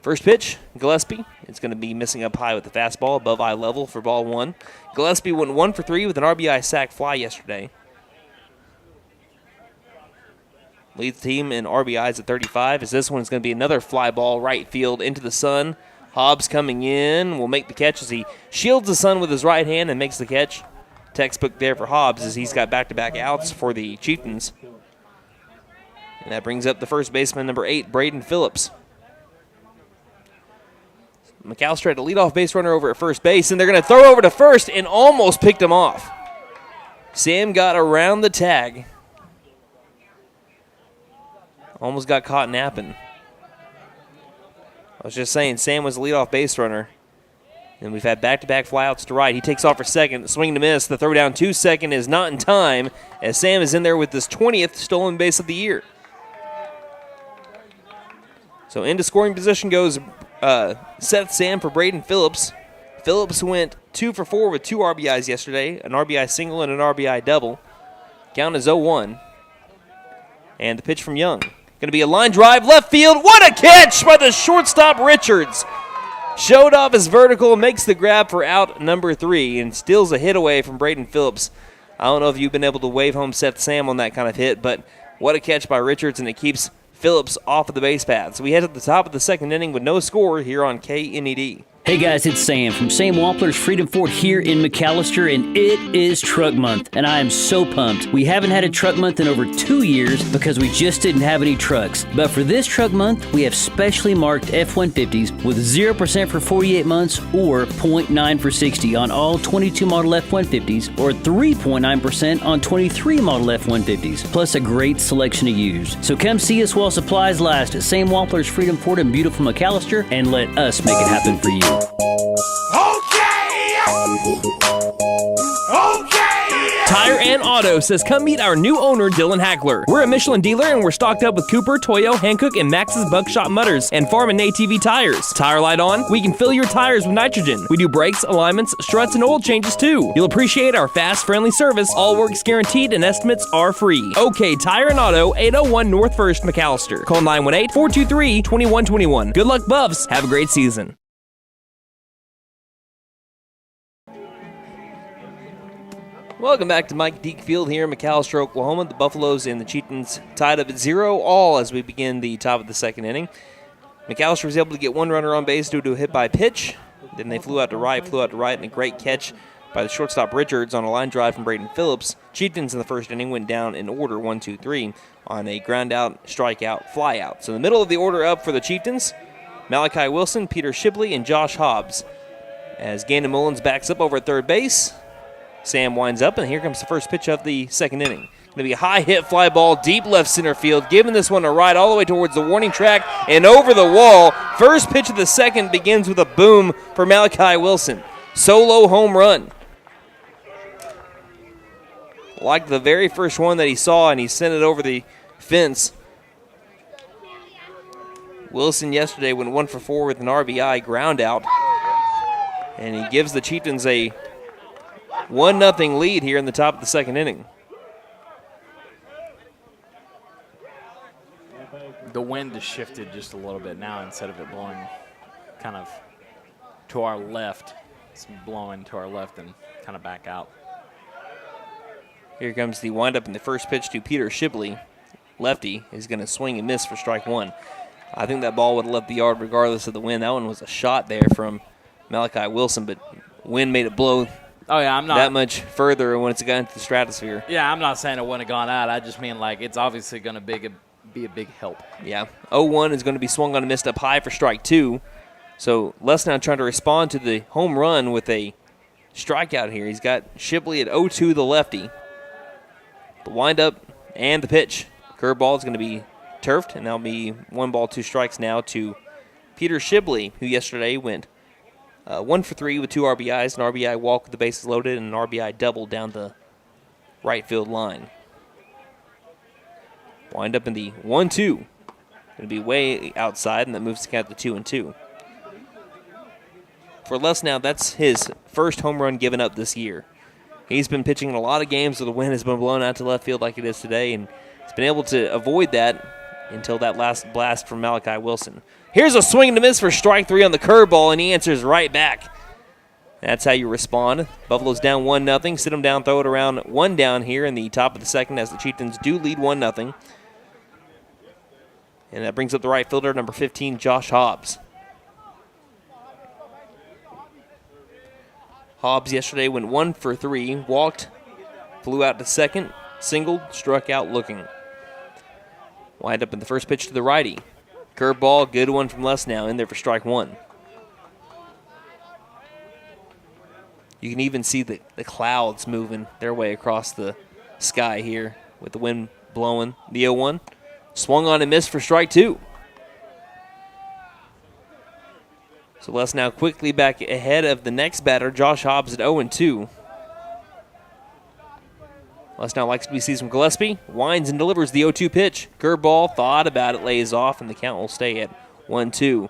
Speaker 1: First pitch, Gillespie. It's going to be missing up high with the fastball, above eye level for ball 1. Gillespie went 1 for 3 with an RBI sac fly yesterday. Leads the team in RBIs at 35, as this one's going to be another fly ball right field into the sun. Hobbs coming in will make the catch as he shields the sun with his right hand and makes the catch. Textbook there for Hobbs as he's got back-to-back outs for the Chieftains. And that brings up the first baseman, number 8, Braden Phillips. McAlester had a leadoff base runner over at first base, and they're going to throw over to first and almost picked him off. Sam got around the tag. almost got caught napping. I was just saying, Sam was the leadoff base runner. And we've had back-to-back flyouts to right. He takes off for second, swing to miss. The throw down to second is not in time, as Sam is in there with his 20th stolen base of the year. So into scoring position goes Seth Sam for Braden Phillips. Phillips went 2 for 4 with 2 RBIs yesterday, an RBI single and an RBI double. Count is 0-1. And the pitch from Young. Going to be a line drive, left field. What a catch by the shortstop Richards. Showed off his vertical, makes the grab for out number 3, and steals a hit away from Braden Phillips. I don't know if you've been able to wave home Seth Sam on that kind of hit, but what a catch by Richards, and it keeps Phillips off of the base path. So we head to the top of the second inning with no score here on KNED.
Speaker 4: Hey guys, it's Sam from Sam Wampler's Freedom Fort here in McAlester, and it is Truck Month, and I am so pumped. We haven't had a Truck Month in over 2 years because we just didn't have any trucks. But for this Truck Month, we have specially marked F-150s with 0% for 48 months or 0.9 for 60 on all 22 model F-150s or 3.9% on 23 model F-150s, plus a great selection of used. So come see us while supplies last at Sam Wampler's Freedom Fort in beautiful McAlester, and let us make it happen for you.
Speaker 1: Tire and Auto says come meet our new owner, Dylan Hackler. We're a Michelin dealer and we're stocked up with Cooper, Toyo, Hankook, and Max's Buckshot Mutters and Farm and ATV tires. Tire light on, we can fill your tires with nitrogen. We do brakes, alignments, struts, and oil changes too. You'll appreciate our fast, friendly service. All work's guaranteed and estimates are free. OK Tire and Auto, 801 North 1st, McAlester. Call 918-423-2121. Good luck, Buffs. Have a great season. Welcome back to Mike Deak Field here in McAlester, Oklahoma. The Buffaloes and the Chieftains tied up at 0-all as we begin the top of the second inning. McAlester was able to get one runner on base due to a hit by pitch. Then they flew out to right, and a great catch by the shortstop Richards on a line drive from Braden Phillips. Chieftains in the first inning went down in order 1-2-3 on a ground out, strikeout, fly out. So in the middle of the order up for the Chieftains, Malachi Wilson, Peter Shibley, and Josh Hobbs. As Gannon Mullins backs up over at third base, Sam winds up, and here comes the first pitch of the second inning. Going to be a high hit fly ball, deep left center field, giving this one a ride all the way towards the warning track and over the wall. First pitch of the second begins with a boom for Malachi Wilson. Solo home run. Like the very first one that he saw, and he sent it over the fence. Wilson yesterday went 1 for 4 with an RBI ground out, and he gives the Chieftains a 1-0 lead here in the top of the second inning.
Speaker 8: The wind has shifted just a little bit now. Instead of it blowing kind of to our left, it's blowing to our left and kind of back out.
Speaker 1: Here comes the windup in the first pitch to Peter Shibley. Lefty is going to swing and miss for strike one. I think that ball would have left the yard regardless of the wind. That one was a shot there from Malachi Wilson, but wind made it blow that much further when it's got into the stratosphere.
Speaker 8: Yeah, I'm not saying it wouldn't have gone out. I just mean, like, it's obviously going to be a big help.
Speaker 1: Yeah. 0-1 is going to be swung on and missed up high for strike two. So Les now trying to respond to the home run with a strikeout here. He's got Shibley at 0-2, the lefty. The windup and the pitch. Curveball is going to be turfed, and that'll be 1 ball, 2 strikes now to Peter Shibley, who yesterday went 1 for 3 with 2 RBIs, an RBI walk with the bases loaded, and an RBI double down the right field line. Wind up in the 1-2. Going to be way outside, and that moves the count to 2-2. For Les now, that's his first home run given up this year. He's been pitching in a lot of games where the wind has been blown out to left field like it is today, and he's been able to avoid that until that last blast from Malachi Wilson. Here's a swing and a miss for strike 3 on the curveball, and he answers right back. That's how you respond. Buffalo's down 1-0. Sit them down, throw it around 1 down here in the top of the second as the Chieftains do lead 1-0. And that brings up the right fielder, number 15, Josh Hobbs. Hobbs yesterday went 1 for 3, walked, flew out to second, singled, struck out looking. Wind up in the first pitch to the righty. Curveball, good one from Les now, in there for strike 1. You can even see the clouds moving their way across the sky here with the wind blowing. The 0-1. Swung on and missed for strike 2. So Les now quickly back ahead of the next batter, Josh Hobbs at 0-2. Les now likes to be sees from Gillespie. Winds and delivers the 0-2 pitch. Curveball, thought about it, lays off, and the count will stay at 1-2.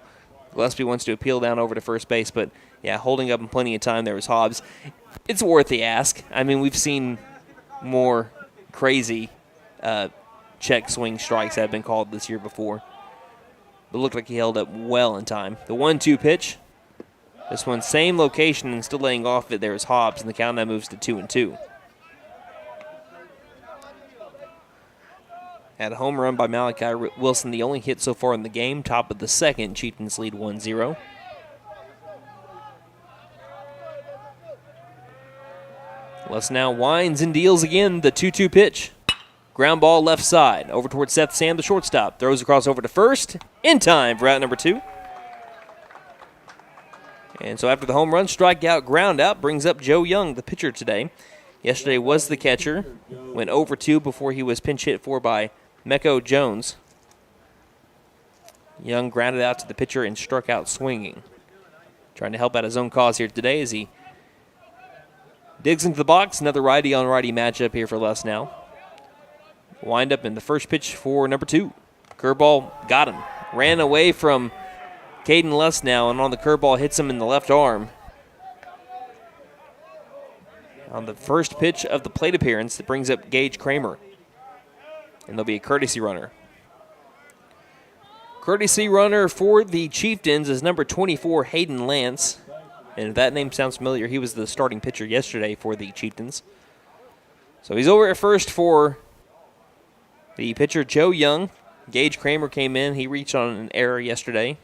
Speaker 1: Gillespie wants to appeal down over to first base, but yeah, holding up in plenty of time there was Hobbs. It's worth the ask. I mean, we've seen more crazy check swing strikes that have been called this year before. But it looked like he held up well in time. The 1-2 pitch. This one, same location and still laying off it. There's Hobbs, and the count now moves to 2-2. Had a home run by Malachi Wilson, the only hit so far in the game. Top of the second, Chieftains lead 1-0. Les now winds and deals again. The 2-2 pitch. Ground ball left side. Over towards Seth Sam, the shortstop. Throws across over to first. In time for out number 2. And so after the home run, strikeout, ground out, brings up Joe Young, the pitcher today. Yesterday was the catcher. Went over 2 before he was pinch hit for by Mecco Jones. Young grounded out to the pitcher and struck out swinging. Trying to help out his own cause here today as he digs into the box. Another righty-on-righty matchup here for Les now. Wind up in the first pitch for number 2. Curveball got him. Ran away from Caden Les now, and on the curveball hits him in the left arm. On the first pitch of the plate appearance, it brings up Gage Kramer. And there'll be a courtesy runner. Courtesy runner for the Chieftains is number 24, Hayden Lance. And if that name sounds familiar, he was the starting pitcher yesterday for the Chieftains. So he's over at first for the pitcher, Joe Young. Gage Kramer came in. He reached on an error yesterday.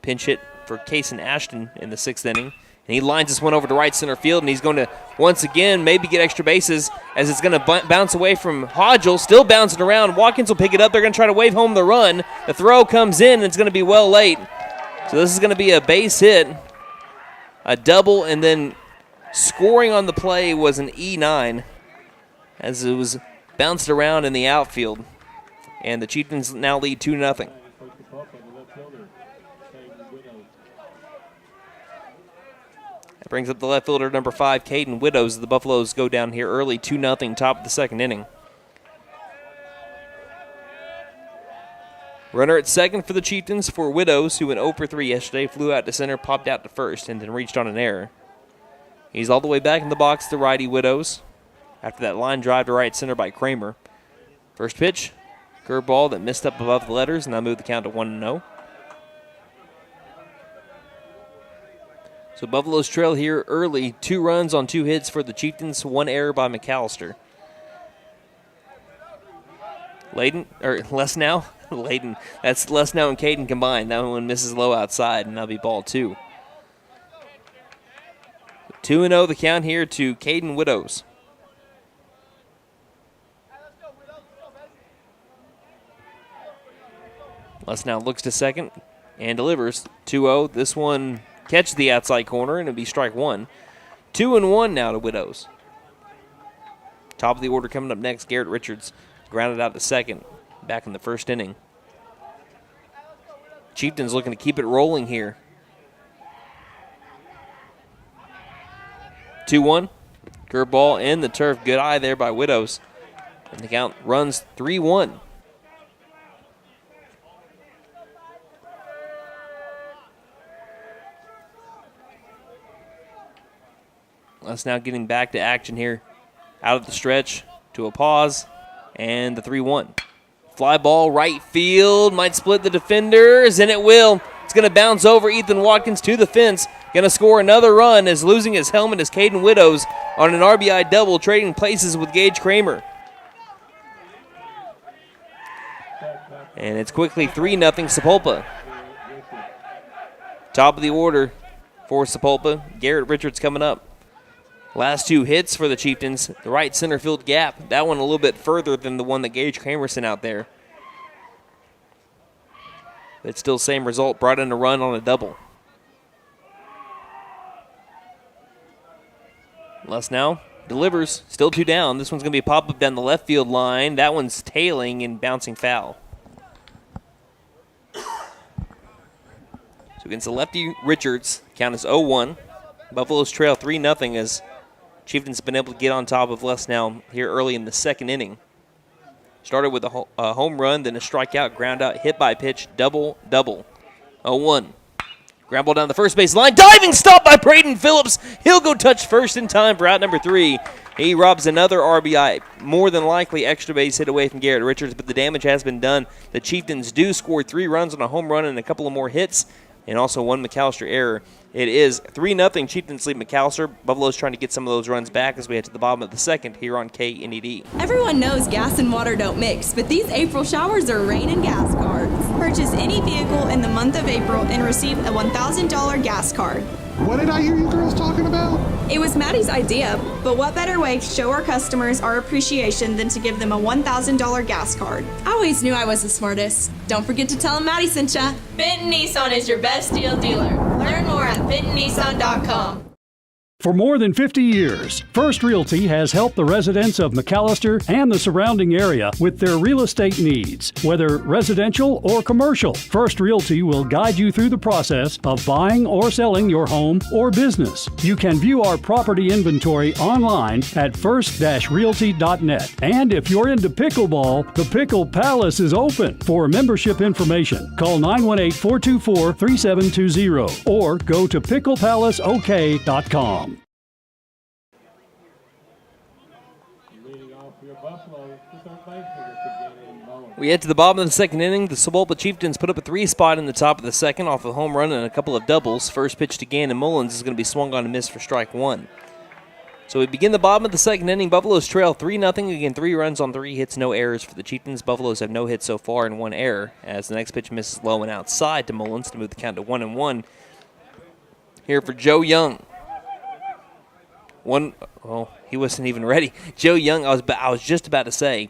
Speaker 1: Pinch hit for Kason Ashton in the 6th inning. And he lines this one over to right center field, and he's going to, once again, maybe get extra bases as it's going to bounce away from Hodgel. Still bouncing around. Watkins will pick it up. They're going to try to wave home the run. The throw comes in, and it's going to be well late. So this is going to be a base hit, a double, and then scoring on the play was an E9 as it was bounced around in the outfield. And the Chieftains now lead 2-0. Brings up the left fielder, number 5, Caden Widows. The Buffaloes go down here early, 2-0, top of the 2nd inning. Runner at second for the Chieftains for Widows, who went 0 for 3 yesterday, flew out to center, popped out to first, and then reached on an error. He's all the way back in the box, the righty Widows, after that line drive to right center by Kramer. First pitch, curveball that missed up above the letters, and now moved the count to 1-0. So Buffaloes trail here early. 2 runs on 2 hits for the Chieftains. 1 error by McAlester. Les now. Layden. That's Les now and Caden combined. That one misses low outside, and that'll be ball 2. 2-0 the count here to Caden Widows. Les now looks to second and delivers. 2-0. This one catch the outside corner, and it'll be strike 1. 2-1 now to Widows. Top of the order coming up next, Garrett Richards grounded out to second back in the 1st inning. Chieftains looking to keep it rolling here. 2-1. Curveball in the turf. Good eye there by Widows. And the count runs 3-1. Let's now getting back to action here. Out of the stretch to a pause, and the 3-1. Fly ball right field, might split the defenders, and it will. It's going to bounce over Ethan Watkins to the fence. Going to score another run as losing his helmet is Caden Widows on an RBI double, trading places with Gage Kramer. And it's quickly 3-0 Sapulpa. Top of the order for Sapulpa. Garrett Richards coming up. Last 2 hits for the Chieftains. The right center field gap. That one a little bit further than the one that Gage Kramer sent out there. But still same result. Brought in a run on a double. Les now delivers. Still 2 down. This one's going to be a pop-up down the left field line. That one's tailing and bouncing foul. against the lefty Richards. Count is 0-1. Buffaloes trail 3-0 as Chieftains have been able to get on top of Les now here early in the second inning. Started with a home run, then a strikeout, ground out, hit by pitch, double. 0-1. Ground ball down the first base line. Diving stop by Braden Phillips. He'll go touch first in time for out number 3. He robs another RBI, more than likely extra base hit away from Garrett Richards, but the damage has been done. The Chieftains do score 3 runs on a home run and a couple of more hits, and also one McAlester error. It is 3-0 Chieftains lead McAlester. Buffalo's trying to get some of those runs back as we head to the bottom of the second here on KNED.
Speaker 5: Everyone knows gas and water don't mix, but these April showers are rain and gas cards. Purchase any vehicle in the month of April and receive a $1,000 gas card.
Speaker 6: What did I hear you girls talking about?
Speaker 5: It was Maddie's idea, but what better way to show our customers our appreciation than to give them a $1,000 gas card? I always knew I was the smartest. Don't forget to tell them Maddie sent ya. Benton Nissan is your best deal dealer. Learn more at bentonnissan.com.
Speaker 3: For more than 50 years, First Realty has helped the residents of McAlester and the surrounding area with their real estate needs. Whether residential or commercial, First Realty will guide you through the process of buying or selling your home or business. You can view our property inventory online at first-realty.net. And if you're into pickleball, the Pickle Palace is open. For membership information, call 918-424-3720 or go to picklepalaceok.com.
Speaker 1: We head to the bottom of the second inning. The Sapulpa Chieftains put up a 3 spot in the top of the second off a home run and a couple of doubles. First pitch to Gannon Mullins is going to be swung on and missed for strike 1. So we begin the bottom of the second inning. Buffaloes trail 3-0. Again, 3 runs on 3 hits, no errors for the Chieftains. Buffaloes have no hits so far and 1 error as the next pitch misses low and outside to Mullins to move the count to 1-1. Here for Joe Young. He wasn't even ready. Joe Young, I was just about to say,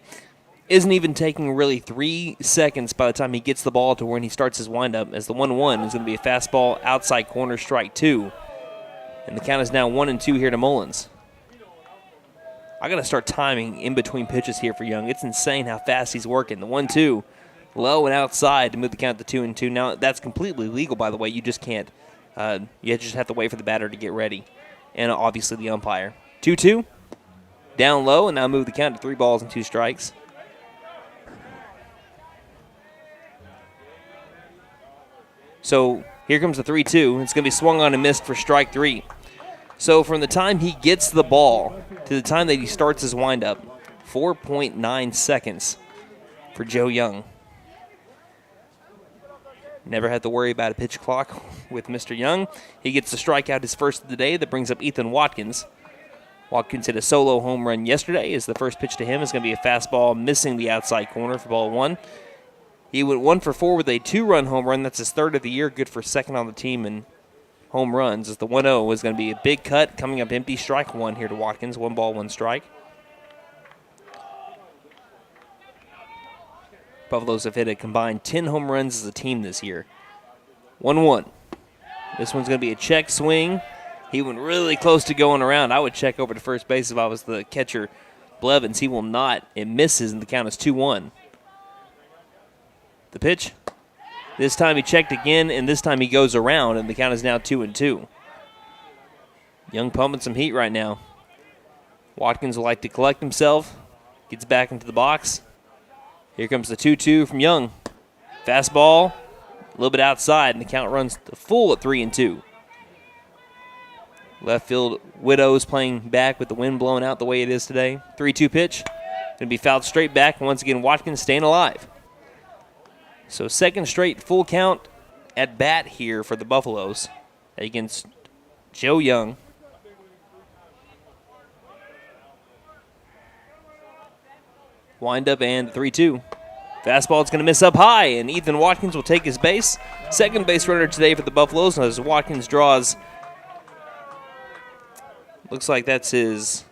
Speaker 1: isn't even taking really 3 seconds by the time he gets the ball to when he starts his windup, as the 1-1 is going to be a fastball outside corner, strike 2. And the count is now 1-2 here to Mullins. I got to start timing in between pitches here for Young. It's insane how fast he's working. The 1-2, low and outside to move the count to 2-2. Now, that's completely legal, by the way. You just can't. You just have to wait for the batter to get ready. And obviously the umpire. 2-2, down low, and now move the count to 3 balls and 2 strikes. So here comes the 3-2. It's going to be swung on and missed for strike 3. So from the time he gets the ball to the time that he starts his windup, 4.9 seconds for Joe Young. Never had to worry about a pitch clock with Mr. Young. He gets the strikeout, his first of the day. That brings up Ethan Watkins. Watkins hit a solo home run yesterday as the first pitch to him is going to be a fastball missing the outside corner for ball 1. He went 1 for 4 with a 2-run home run. That's his 3rd of the year, good for 2nd on the team in home runs. As the 1-0 was going to be a big cut, coming up empty, strike 1 here to Watkins. 1 ball, 1 strike. Buffaloes have hit a combined 10 home runs as a team this year. 1-1. This one's going to be a check swing. He went really close to going around. I would check over to first base if I was the catcher, Blevins. He will not. It misses, and the count is 2-1. The pitch. This time he checked again, and this time he goes around, and the count is now 2-2. Young pumping some heat right now. Watkins will like to collect himself. Gets back into the box. Here comes the 2-2 from Young. Fastball, a little bit outside, and the count runs to full at 3-2. Left field, Widows playing back with the wind blowing out the way it is today. 3-2 pitch. Going to be fouled straight back, and once again, Watkins staying alive. So second straight full count at bat here for the Buffaloes against Joe Young. Wind up and 3-2. Fastball is going to miss up high, and Ethan Watkins will take his base. Second base runner today for the Buffaloes as Watkins draws. Looks like that's his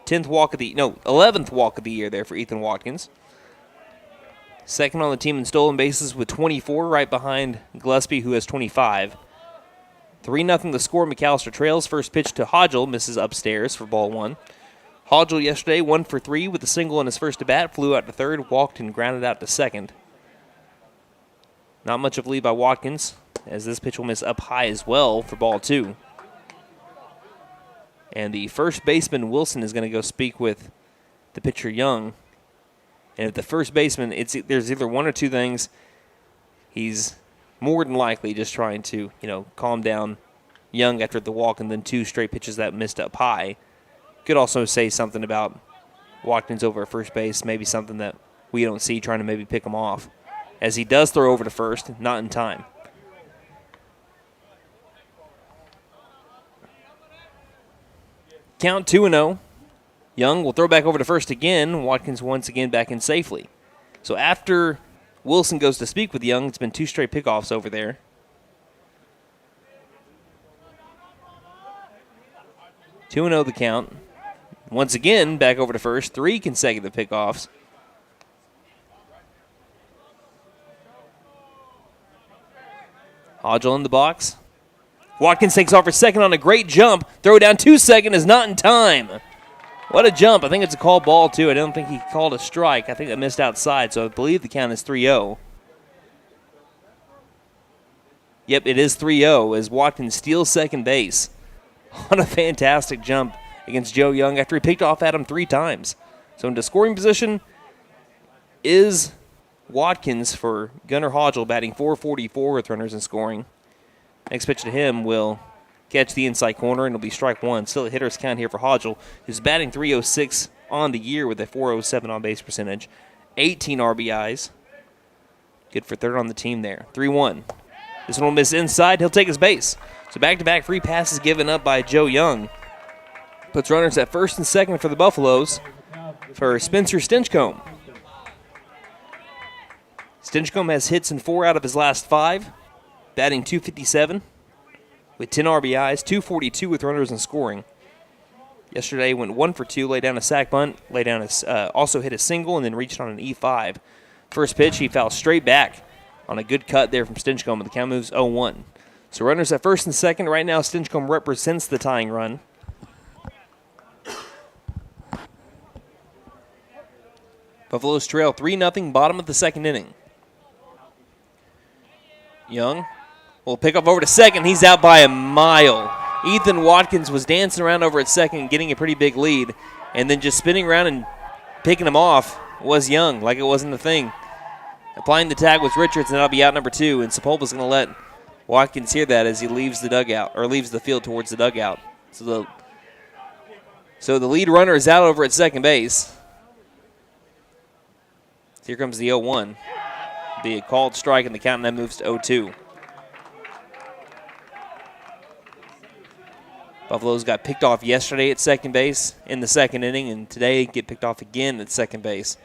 Speaker 1: 11th walk of the year there for Ethan Watkins. Second on the team in stolen bases with 24, right behind Gillespie, who has 25. 3-0 the score. McAlester trails. First pitch to Hodgel misses upstairs for ball 1. Hodgel yesterday 1 for 3 with a single in his first at-bat, flew out to third, walked and grounded out to second. Not much of a lead by Watkins. as this pitch will miss up high as well for ball 2. And the first baseman, Wilson, is going to go speak with the pitcher, Young. And if the first baseman, there's either one or two things. He's more than likely just trying to, calm down Young after the walk and then 2 straight pitches that missed up high. Could also say something about Watkins over at first base, maybe something that we don't see, trying to maybe pick him off. As he does throw over to first, not in time. Count 2-0. Young will throw back over to first again. Watkins once again back in safely. So after Wilson goes to speak with Young, it's been 2 straight pickoffs over there. Two 2-0 the count. Once again, back over to first. 3 consecutive pickoffs. Hodgel in the box. Watkins takes off for second on a great jump. Throw down 2 second is not in time. What a jump. I think it's a called ball, too. I don't think he called a strike. I think that missed outside, so I believe the count is 3-0. Yep, it is 3-0 as Watkins steals second base on a fantastic jump against Joe Young after he picked off at him 3 times. So into scoring position is Watkins for Gunnar Hodgel, batting .444 with runners in scoring. Next pitch to him will catch the inside corner, and it'll be strike 1. Still a hitter's count here for Hodgel, who's batting .306 on the year with a .407 on-base percentage. 18 RBIs. Good for third on the team there. 3-1. This one will miss inside. He'll take his base. So back-to-back free passes given up by Joe Young. Puts runners at first and second for the Buffaloes for Spencer Stinchcomb. Stinchcomb has hits in 4 out of his last 5, batting .257 with 10 RBIs, .242 with runners in scoring. Yesterday went 1 for 2, laid down a sac bunt, also hit a single, and then reached on an E5. First pitch, he fouled straight back on a good cut there from Stinchcomb, and the count moves 0-1. So runners at first and second. Right now, Stinchcomb represents the tying run. Buffaloes trail 3-0, bottom of the second inning. Young will pick up over to second. He's out by a mile. Ethan Watkins was dancing around over at second, getting a pretty big lead, and then just spinning around and picking him off was Young, like it wasn't a thing. Applying the tag was Richards, and that'll be out number 2, and Sapulpa's going to let Watkins hear that as he leaves the dugout, or leaves the field towards the dugout. So the lead runner is out over at second base. Here comes the 0-1. Be a called strike, and the count now moves to 0-2. Buffaloes got picked off yesterday at second base in the second inning, and today get picked off again at second base.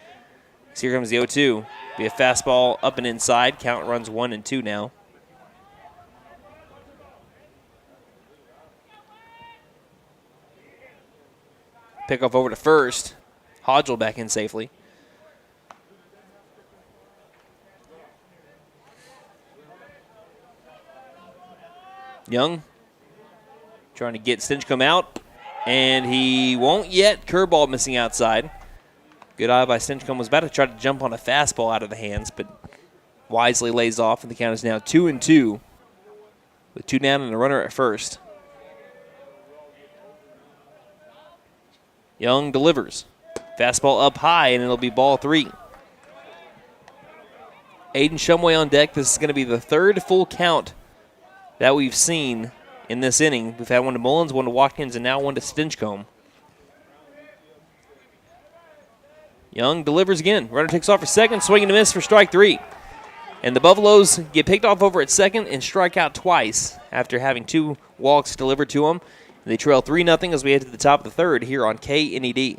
Speaker 1: So here comes the 0-2. Be a fastball up and inside. Count runs 1-2 now. Pick off over to first. Hodgel back in safely. Young trying to get Stinchcomb out, and he won't yet. Curveball missing outside. Good eye by Stinchcomb. Was about to try to jump on a fastball out of the hands, but wisely lays off, and the count is now 2-2 with 2 down and a runner at first. Young delivers. Fastball up high, and it'll be ball 3. Aiden Shumway on deck. This is going to be the 3rd full count that we've seen in this inning. We've had one to Mullins, one to Watkins, and now one to Stinchcomb. Young delivers again. Runner takes off for second, swing and a miss for strike 3. And the Buffaloes get picked off over at second and strike out twice after having 2 walks delivered to them. They trail 3-0 as we head to the top of the 3rd here on KNED.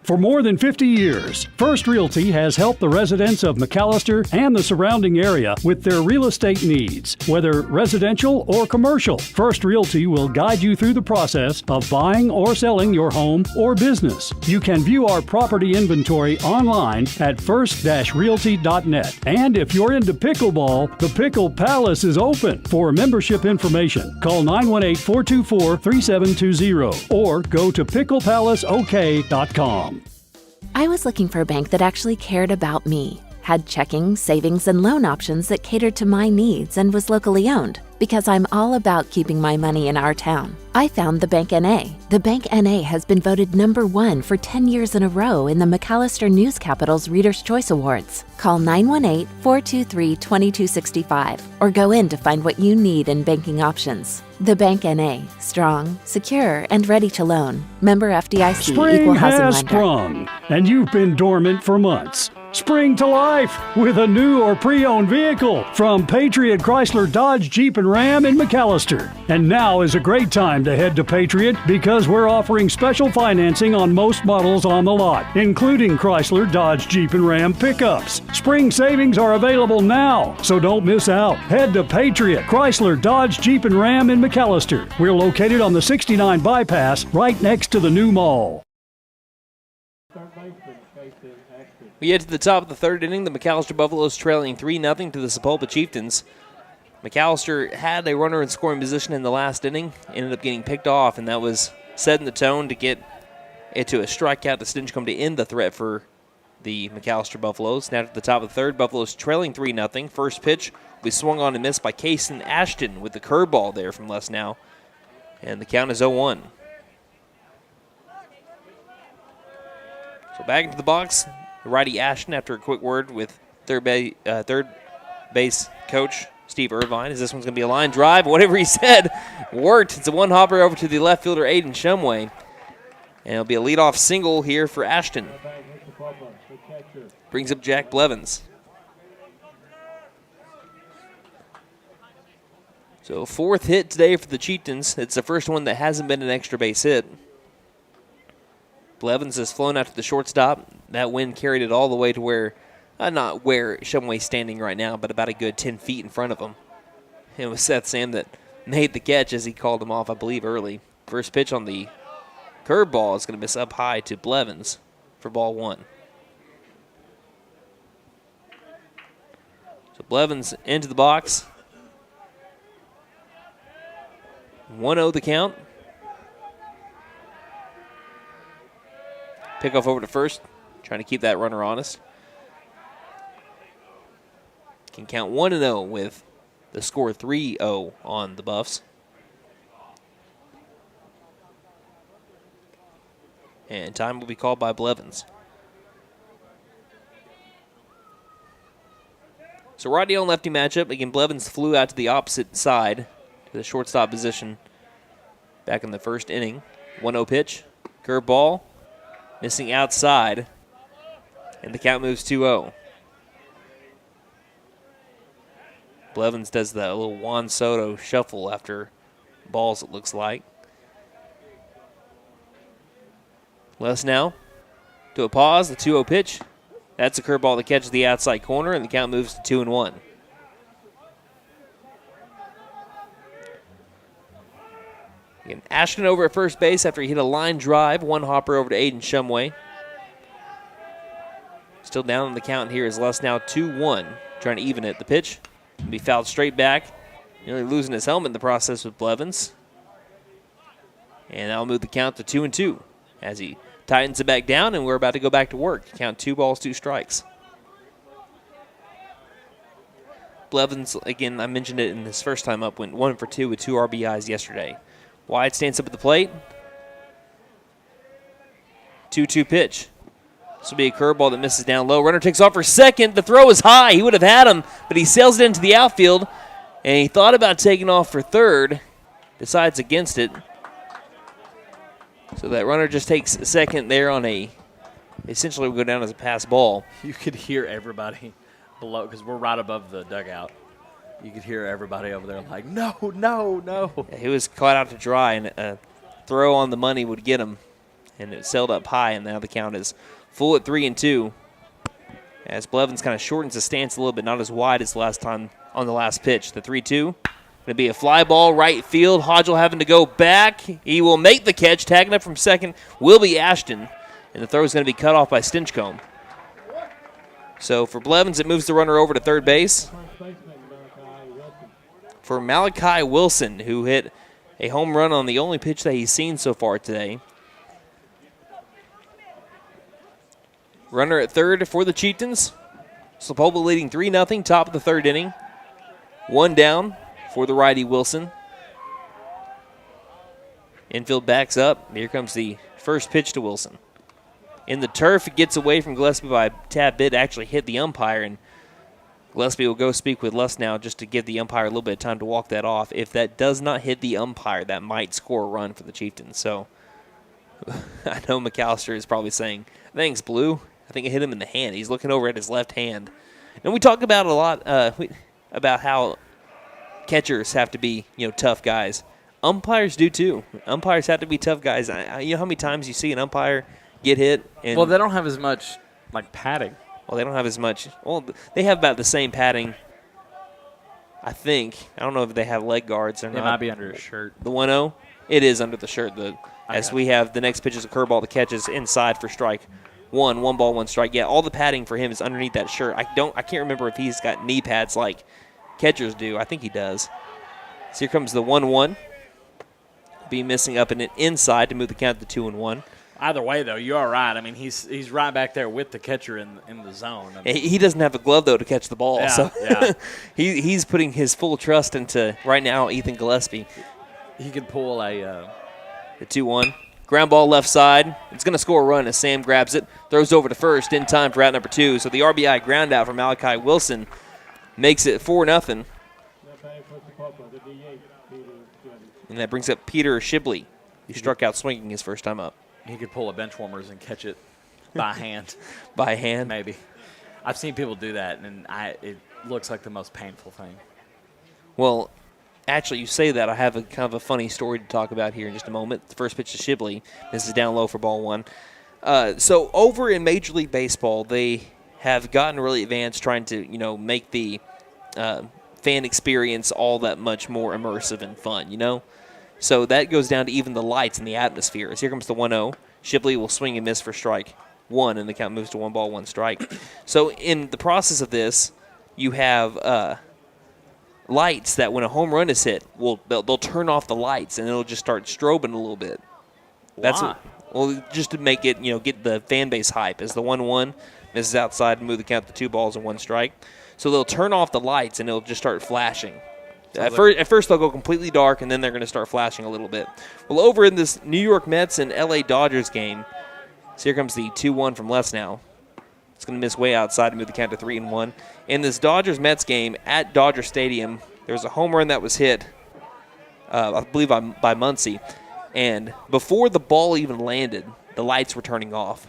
Speaker 3: For more than 50 years, First Realty has helped the residents of McAlester and the surrounding area with their real estate needs. Whether residential or commercial, First Realty will guide you through the process of buying or selling your home or business. You can view our property inventory online at first-realty.net. And if you're into pickleball, the Pickle Palace is open. For membership information, call 918-424-3720 or go to picklepalaceok.com.
Speaker 2: I was looking for a bank that actually cared about me, had checking, savings, and loan options that catered to my needs and was locally owned because I'm all about keeping my money in our town. I found the Bank NA. The Bank NA has been voted #1 for 10 years in a row in the McAlester News Capital's Reader's Choice Awards. Call 918-423-2265 or go in to find what you need in banking options. The Bank NA, strong, secure, and ready to loan. Member FDIC,
Speaker 3: Spring
Speaker 2: Equal Housing
Speaker 3: has
Speaker 2: Lender.
Speaker 3: sprung, and you've been dormant for months. Spring to life with a new or pre-owned vehicle from Patriot Chrysler Dodge Jeep and Ram in McAlester. And now is a great time to head to Patriot because we're offering special financing on most models on the lot, including Chrysler Dodge Jeep and Ram pickups. Spring savings are available now, so don't miss out. Head to Patriot Chrysler Dodge Jeep and Ram in McAlester. We're located on the 69 bypass right next to the new mall.
Speaker 1: We get to the top of the third inning. The McAlester Buffaloes trailing 3-0 to the Sapulpa Chieftains. McAlester had a runner in scoring position in the last inning, ended up getting picked off, and that was setting the tone to get it to a strikeout to Stinchcomb to end the threat for the McAlester Buffaloes. Now to the top of the third, Buffaloes trailing 3-0. First pitch will be swung on and missed by Kason Ashton with the curveball there from Les Now, and the count is 0-1. So back into the box. Righty Ashton, after a quick word with third base coach Steve Irvine, as this one's going to be a line drive. Whatever he said worked. It's a one-hopper over to the left fielder, Aiden Shumway. And it'll be a leadoff single here for Ashton. Brings up Jack Blevins. So fourth hit today for the Chieftains. It's the first one that hasn't been an extra base hit. Blevins has flown out to the shortstop. That wind carried it all the way to where, not where Shumway's standing right now, but about a good 10 feet in front of him. It was Seth Sam that made the catch as he called him off, I believe, early. First pitch on the curveball is going to miss up high to Blevins for ball one. So Blevins into the box. 1-0 the count. Pickoff over to first, trying to keep that runner honest. Can count 1-0 with the score 3-0 on the Buffs. And time will be called by Blevins. So righty on lefty matchup. Again, Blevins flew out to the opposite side to the shortstop position back in the first inning. 1-0 pitch, curveball. Missing outside, and the count moves 2-0. Blevins does that little Juan Soto shuffle after balls, it looks like. Les Now to a pause, the 2-0 pitch. That's a curveball that catches the outside corner, and the count moves to 2-1. Again, Ashton over at first base after he hit a line drive. One hopper over to Aiden Shumway. Still down on the count here is Les Now 2-1. Trying to even it. The pitch will be fouled straight back. Nearly losing his helmet in the process with Blevins. And that'll move the count to 2-2 as he tightens it back down, and we're about to go back to work. Count 2 balls, 2 strikes. Blevins, again, I mentioned it in his first time up, went 1 for 2 with 2 RBIs yesterday. Wide stands up at the plate. 2-2 pitch. This will be a curveball that misses down low. Runner takes off for second. The throw is high. He would have had him, but he sails it into the outfield, and he thought about taking off for third. Decides against it. So that runner just takes a second there on essentially will go down as a pass ball.
Speaker 8: You could hear everybody below because we're right above the dugout. You could hear everybody over there like, no, no, no.
Speaker 1: Yeah, he was caught out to dry, and a throw on the money would get him. And it sailed up high, and now the count is full at 3-2. As Blevins kind of shortens the stance a little bit, not as wide as last time on the last pitch. The 3-2, going to be a fly ball, right field. Hodgel having to go back. He will make the catch. Tagging up from second will be Ashton. And the throw is going to be cut off by Stinchcomb. So for Blevins, it moves the runner over to third base. For Malachi Wilson, who hit a home run on the only pitch that he's seen so far today. Runner at third for the Chieftains. Sapulpa leading 3-0, top of the third inning. One down for the righty Wilson. Infield backs up. Here comes the first pitch to Wilson. In the turf, it gets away from Gillespie by a tad bit, actually hit the umpire, and Gillespie will go speak with Luss now just to give the umpire a little bit of time to walk that off. If that does not hit the umpire, that might score a run for the Chieftains. So I know McAlester is probably saying, thanks, Blue. I think it hit him in the hand. He's looking over at his left hand. And we talk about a lot about how catchers have to be, tough guys. Umpires do too. Umpires have to be tough guys. You know how many times you see an umpire get hit? And
Speaker 8: well, they don't have as much padding.
Speaker 1: Well, they don't have as much. Well, they have about the same padding, I think. I don't know if they have leg guards or not.
Speaker 8: It might be under his shirt.
Speaker 1: The 1-0? It is under the shirt. As we have the next pitch is a curveball. The catch is inside for strike. One ball, one strike. Yeah, all the padding for him is underneath that shirt. I can't remember if he's got knee pads like catchers do. I think he does. So here comes the 1-1. Be missing up and inside to move the count to 2-1.
Speaker 8: Either way, though, you are right. I mean, he's right back there with the catcher in the zone. I mean,
Speaker 1: he doesn't have a glove, though, to catch the ball.
Speaker 8: Yeah,
Speaker 1: so
Speaker 8: yeah.
Speaker 1: he's putting his full trust into, right now, Ethan Gillespie.
Speaker 8: He could pull
Speaker 1: the 2-1. Ground ball left side. It's going to score a run as Sam grabs it. Throws over to first in time for out number 2. So the RBI ground out for Malachi Wilson makes it 4-0. And that brings up Peter Shibley. He struck out swinging his first time up.
Speaker 8: He could pull a bench warmers and catch it by hand.
Speaker 1: By hand?
Speaker 8: Maybe. I've seen people do that, and it looks like the most painful thing.
Speaker 1: Well, actually, you say that. I have a kind of a funny story to talk about here in just a moment. The first pitch to Shibley. This is down low for ball 1. So over in Major League Baseball, they have gotten really advanced trying to, make the fan experience all that much more immersive and fun, So that goes down to even the lights and the atmosphere. As here comes the 1-0. Shibley will swing and miss for strike 1, and the count moves to 1 ball, 1 strike. So in the process of this, you have lights that when a home run is hit, they'll turn off the lights, and it'll just start strobing a little bit.
Speaker 8: Why?
Speaker 1: Just to make it, get the fan base hype. As the 1-1 misses outside and move the count to 2 balls and 1 strike. So they'll turn off the lights, and it'll just start flashing. At first, they'll go completely dark, and then they're going to start flashing a little bit. Well, over in this New York Mets and L.A. Dodgers game, so here comes the 2-1 from Les now. It's going to miss way outside and move the count to 3-1. In this Dodgers-Mets game at Dodger Stadium, there was a home run that was hit, I believe by Muncy. And before the ball even landed, the lights were turning off.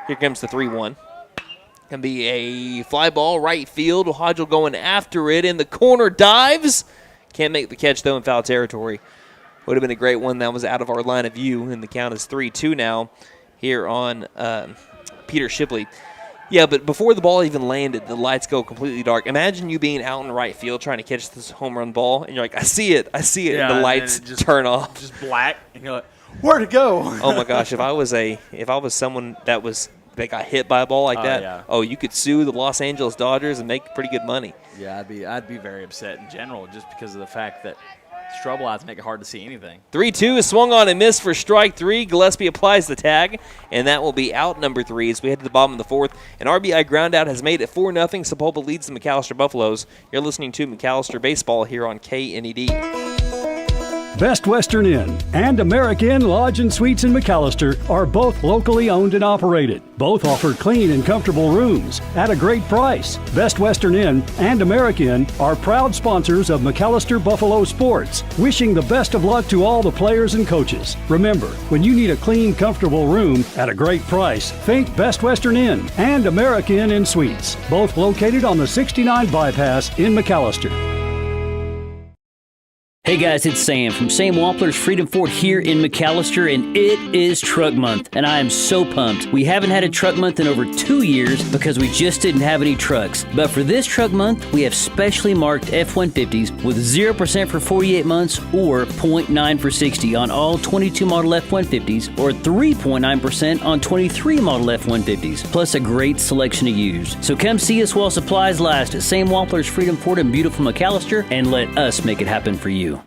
Speaker 1: Here comes the 3-1. Can be a fly ball, right field. Hodgel going after it in the corner, dives. Can't make the catch, though, in foul territory. Would have been a great one. That was out of our line of view, and the count is 3-2 now here on Peter Shibley. Yeah, but before the ball even landed, the lights go completely dark. Imagine you being out in right field trying to catch this home run ball, and you're like, I see it,
Speaker 8: yeah,
Speaker 1: and the lights turn off.
Speaker 8: Just black, and you're like, where'd it go?
Speaker 1: Oh my gosh, if I was someone that got hit by a ball like that,
Speaker 8: yeah.
Speaker 1: You could sue the Los Angeles Dodgers and make pretty good money.
Speaker 8: Yeah, I'd be very upset in general just because of the fact that strobe lights make it hard to see anything.
Speaker 1: 3-2 is swung on and missed for strike 3. Gillespie applies the tag, and that will be out number 3 as we head to the bottom of the 4th. An RBI groundout has made it 4-0. Sapulpa leads the McAlester Buffaloes. You're listening to McAlester Baseball here on KNED.
Speaker 3: Best Western Inn and American Inn Lodge and Suites in McAlester are both locally owned and operated. Both offer clean and comfortable rooms at a great price. Best Western Inn and American Inn are proud sponsors of McAlester Buffalo Sports, wishing the best of luck to all the players and coaches. Remember, when you need a clean, comfortable room at a great price, think Best Western Inn and American Inn Suites, both located on the 69 bypass in McAlester.
Speaker 4: Hey guys, it's Sam from Sam Wampler's Freedom Ford here in McAlester, and it is Truck Month, and I am so pumped. We haven't had a Truck Month in over 2 years because we just didn't have any trucks. But for this Truck Month, we have specially marked F-150s with 0% for 48 months or 0.9 for 60 on all 22 model F-150s or 3.9% on 23 model F-150s, plus a great selection of used. So come see us while supplies last at Sam Wampler's Freedom Ford in beautiful McAlester, and let us make it happen for you.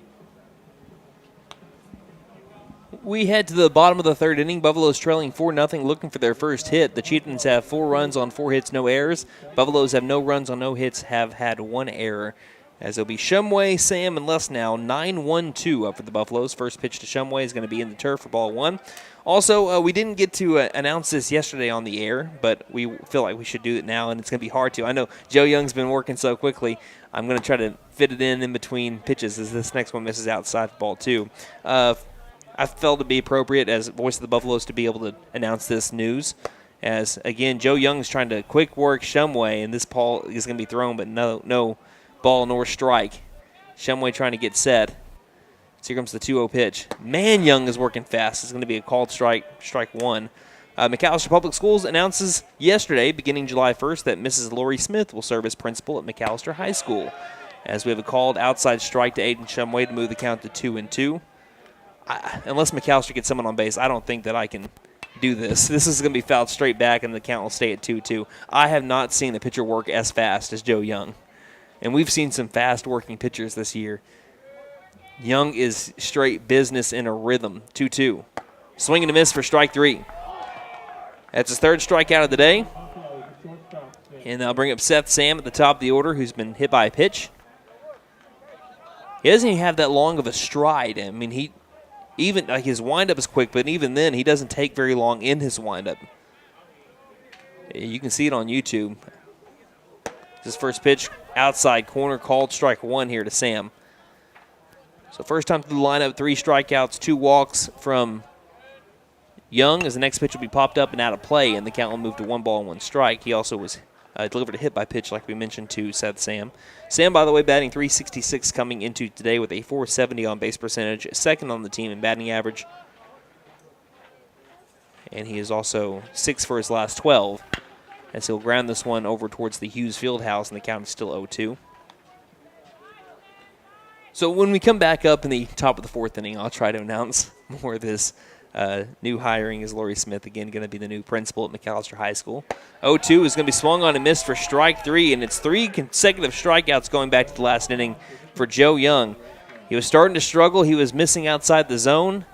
Speaker 1: We head to the bottom of the third inning. Buffaloes trailing 4-0, looking for their first hit. The Chieftains have 4 runs on 4 hits, no errors. Buffaloes have no runs on no hits, have had 1 error. As it'll be Shumway, Sam, and Les now. 9-1-2 up for the Buffaloes. First pitch to Shumway is going to be in the turf for ball 1. Also, we didn't get to announce this yesterday on the air, but we feel like we should do it now, and it's going to be hard to. I know Joe Young's been working so quickly. I'm going to try to fit it in between pitches as this next one misses outside for ball 2. I felt it to be appropriate as voice of the Buffaloes to be able to announce this news. As, again, Joe Young's trying to quick work Shumway, and this ball is going to be thrown, but no ball nor strike. Shumway trying to get set. So here comes the 2-0 pitch. Man, Young is working fast. It's going to be a called strike 1. McAlester Public Schools announces yesterday, beginning July 1st, that Mrs. Lori Smith will serve as principal at McAlester High School. As we have a called outside strike to Aiden Shumway to move the count to 2-2. Unless McAlester gets someone on base, I don't think that I can do this. This is going to be fouled straight back, and the count will stay at 2-2. I have not seen a pitcher work as fast as Joe Young. And we've seen some fast-working pitchers this year. Young is straight business in a rhythm. 2-2. Swing and a miss for strike 3. That's his 3rd strikeout of the day. And I'll bring up Seth Sam at the top of the order, who's been hit by a pitch. He doesn't even have that long of a stride. I mean, even like his windup is quick, but even then, he doesn't take very long in his windup. You can see it on YouTube. His first pitch, outside corner, called strike 1 here to Sam. So first time through the lineup, 3 strikeouts, 2 walks from Young, as the next pitch will be popped up and out of play, and the count will move to 1 ball and 1 strike. He also was delivered a hit by pitch, like we mentioned, to Seth Sam. Sam, by the way, batting .366 coming into today with a .470 on base percentage, 2nd on the team in batting average. And he is also 6 for his last 12, as he'll ground this one over towards the Hughes Fieldhouse, and the count is still 0-2. So when we come back up in the top of the 4th inning, I'll try to announce more of this. New hiring is Lori Smith, again, going to be the new principal at McAlester High School. 0-2 is going to be swung on and missed for strike 3, and it's 3 consecutive strikeouts going back to the last inning for Joe Young. He was starting to struggle. He was missing outside the zone.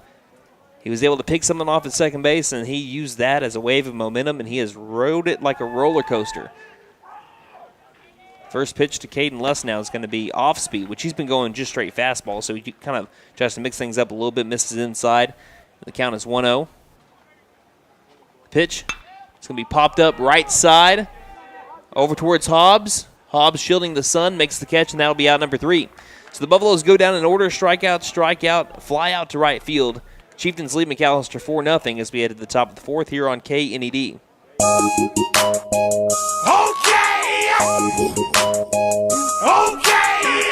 Speaker 1: He was able to pick someone off at second base, and he used that as a wave of momentum, and he has rode it like a roller coaster. First pitch to Caden Less now is going to be off speed, which he's been going just straight fastball, so he kind of tries to mix things up a little bit, misses inside. The count is 1-0. Pitch. It's going to be popped up right side over towards Hobbs. Hobbs shielding the sun, makes the catch, and that'll be out number 3. So the Buffaloes go down in order, strikeout, fly out to right field. Chieftains lead McAlester 4-0 as we head to the top of the 4th here on KNED. Okay!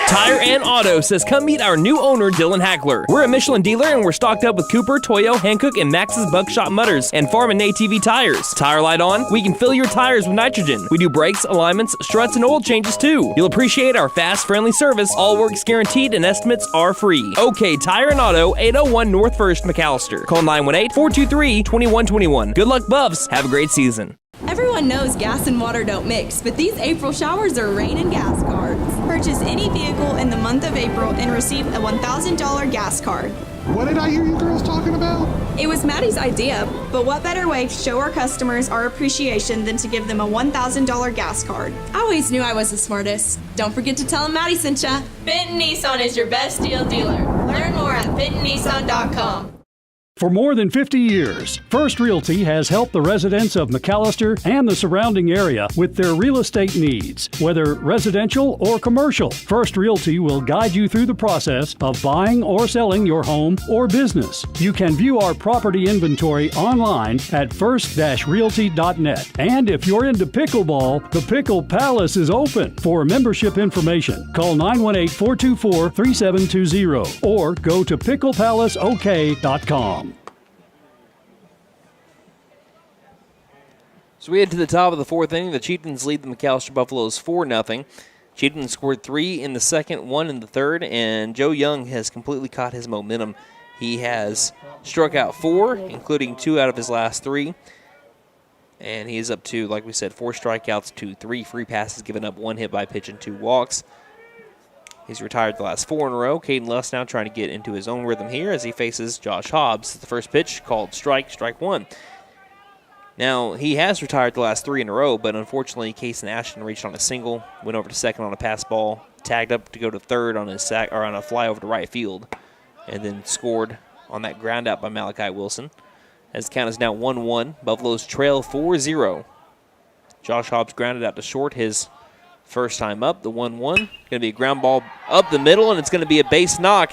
Speaker 1: Tire and Auto says come meet our new owner, Dylan Hackler. We're a Michelin dealer and we're stocked up with Cooper, Toyo, Hankook, and Max's Buckshot Mutters and Farm and ATV tires. Tire light on, we can fill your tires with nitrogen. We do brakes, alignments, struts, and oil changes too. You'll appreciate our fast, friendly service. All work's guaranteed and estimates are free. Okay, Tire and Auto, 801 North 1st, McAlester. Call 918-423-2121. Good luck, Buffs. Have a great season.
Speaker 5: Everyone knows gas and water don't mix, but these April showers are rain and gas cards. Purchase any vehicle in the month of April and receive a $1,000 gas card.
Speaker 6: What did I hear you girls talking about?
Speaker 5: It was Maddie's idea, but what better way to show our customers our appreciation than to give them a $1,000 gas card? I always knew I was the smartest. Don't forget to tell them Maddie sent ya. Benton Nissan is your best deal dealer. Learn more at bentonnissan.com.
Speaker 3: For more than 50 years, First Realty has helped the residents of McAlester and the surrounding area with their real estate needs. Whether residential or commercial, First Realty will guide you through the process of buying or selling your home or business. You can view our property inventory online at first-realty.net. And if you're into pickleball, the Pickle Palace is open. For membership information, call 918-424-3720 or go to picklepalaceok.com.
Speaker 1: So we head to the top of the 4th inning. The Chieftains lead the McAlester Buffaloes 4-0. Chieftains scored 3 in the 2nd, 1 in the 3rd, and Joe Young has completely caught his momentum. He has struck out 4, including 2 out of his last 3. And he is up to, like we said, 4 strikeouts to 3 free passes given up, 1 hit by pitch, and 2 walks. He's retired the last 4 in a row. Caden Luss now trying to get into his own rhythm here as he faces Josh Hobbs. The first pitch called strike 1. Now, he has retired the last 3 in a row, but unfortunately, Kason Ashton reached on a single, went over to second on a pass ball, tagged up to go to third on a fly over to right field, and then scored on that ground out by Malachi Wilson. As the count is now 1-1, Buffaloes trail 4-0. Josh Hobbs grounded out to short his first time up, the 1-1. Going to be a ground ball up the middle, and it's going to be a base knock.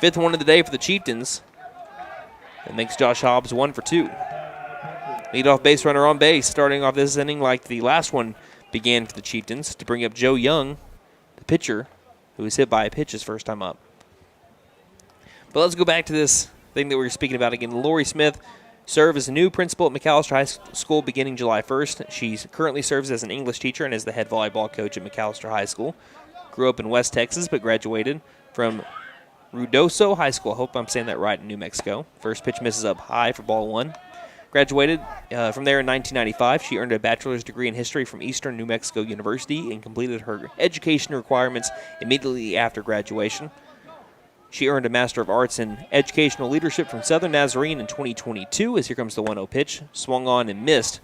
Speaker 1: 5th one of the day for the Chieftains. That makes Josh Hobbs 1 for 2. Leadoff base runner on base, starting off this inning like the last one began for the Chieftains, to bring up Joe Young, the pitcher, who was hit by a pitch his first time up. But let's go back to this thing that we were speaking about again. Lori Smith served as a new principal at McAlester High School beginning July 1st. She currently serves as an English teacher and is the head volleyball coach at McAlester High School. Grew up in West Texas, but graduated from Ruidoso High School. I hope I'm saying that right, in New Mexico. First pitch misses up high for ball 1. Graduated from there in 1995. She earned a bachelor's degree in history from Eastern New Mexico University and completed her education requirements immediately after graduation. She earned a Master of Arts in Educational Leadership from Southern Nazarene in 2022. As here comes the 1-0 pitch. Swung on and missed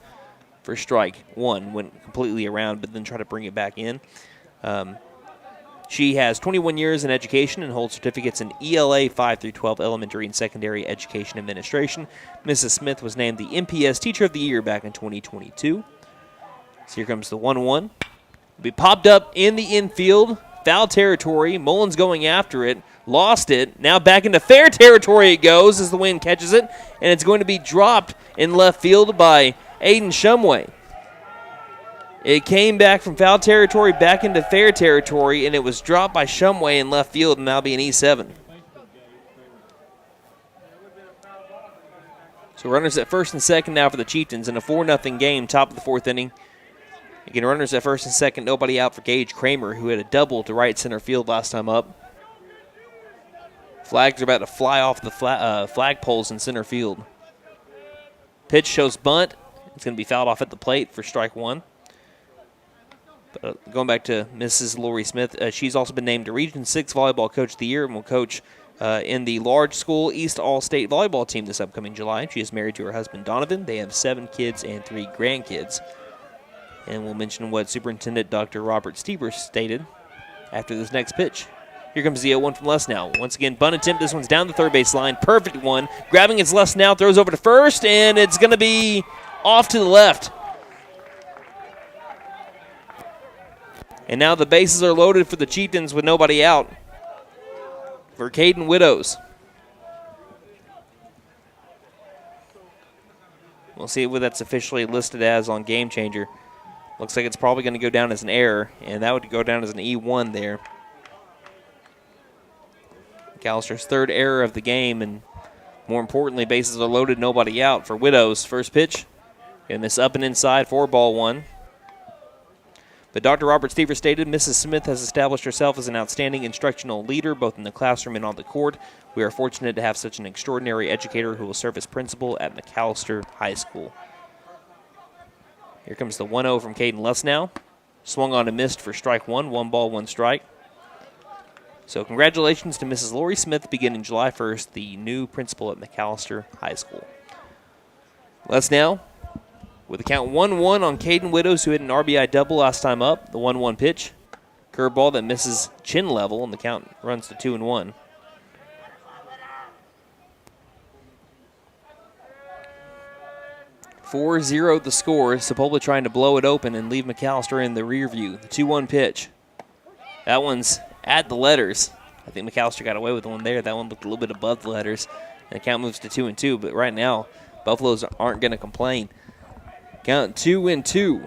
Speaker 1: for strike 1. Went completely around, but then tried to bring it back in. She has 21 years in education and holds certificates in ELA 5 through 12 elementary and secondary education administration. Mrs. Smith was named the MPS Teacher of the Year back in 2022. So here comes the 1-1. Be popped up in the infield. Foul territory. Mullins going after it. Lost it. Now back into fair territory it goes as the wind catches it. And it's going to be dropped in left field by Aiden Shumway. It came back from foul territory back into fair territory, and it was dropped by Shumway in left field, and that'll be an E7. So runners at first and second now for the Chieftains in a 4-0 game, top of the 4th inning. Again, runners at first and second, nobody out for Gage Kramer, who had a double to right center field last time up. Flags are about to fly off the flag poles in center field. Pitch shows bunt. It's going to be fouled off at the plate for strike 1. Going back to Mrs. Lori Smith, she's also been named a Region 6 Volleyball Coach of the Year and will coach in the large school East All-State volleyball team this upcoming July. She is married to her husband, Donovan. They have 7 kids and 3 grandkids. And we'll mention what Superintendent Dr. Robert Stevers stated after this next pitch. Here comes the 0-1 from Les now. Once again, bunt attempt. This one's down the third base line. Perfect one. Grabbing it's Les now, throws over to first, and it's going to be off to the left. And now the bases are loaded for the Chieftains with nobody out for Caden Widows. We'll see what that's officially listed as on Game Changer. Looks like it's probably going to go down as an error, and that would go down as an E1 there. McAllister's 3rd error of the game, and more importantly, bases are loaded, nobody out for Widows. First pitch, and this up and inside for ball 1. But Dr. Robert Stevers stated, Mrs. Smith has established herself as an outstanding instructional leader, both in the classroom and on the court. We are fortunate to have such an extraordinary educator who will serve as principal at McAlester High School. Here comes the 1-0 from Caden Luss now. Swung on and missed for strike 1. 1 ball, 1 strike. So congratulations to Mrs. Lori Smith beginning July 1st, the new principal at McAlester High School. Luss now with a count 1-1 on Caden Widows, who hit an RBI double last time up. The 1-1 pitch. Curveball that misses chin level, and the count runs to 2-1. .40 the score. Sapulpa trying to blow it open and leave McAlester in the rear view. The 2-1 pitch. That one's at the letters. I think McAlester got away with the one there. That one looked a little bit above the letters. And the count moves to 2-2. But right now, Buffaloes aren't going to complain. Count 2-2.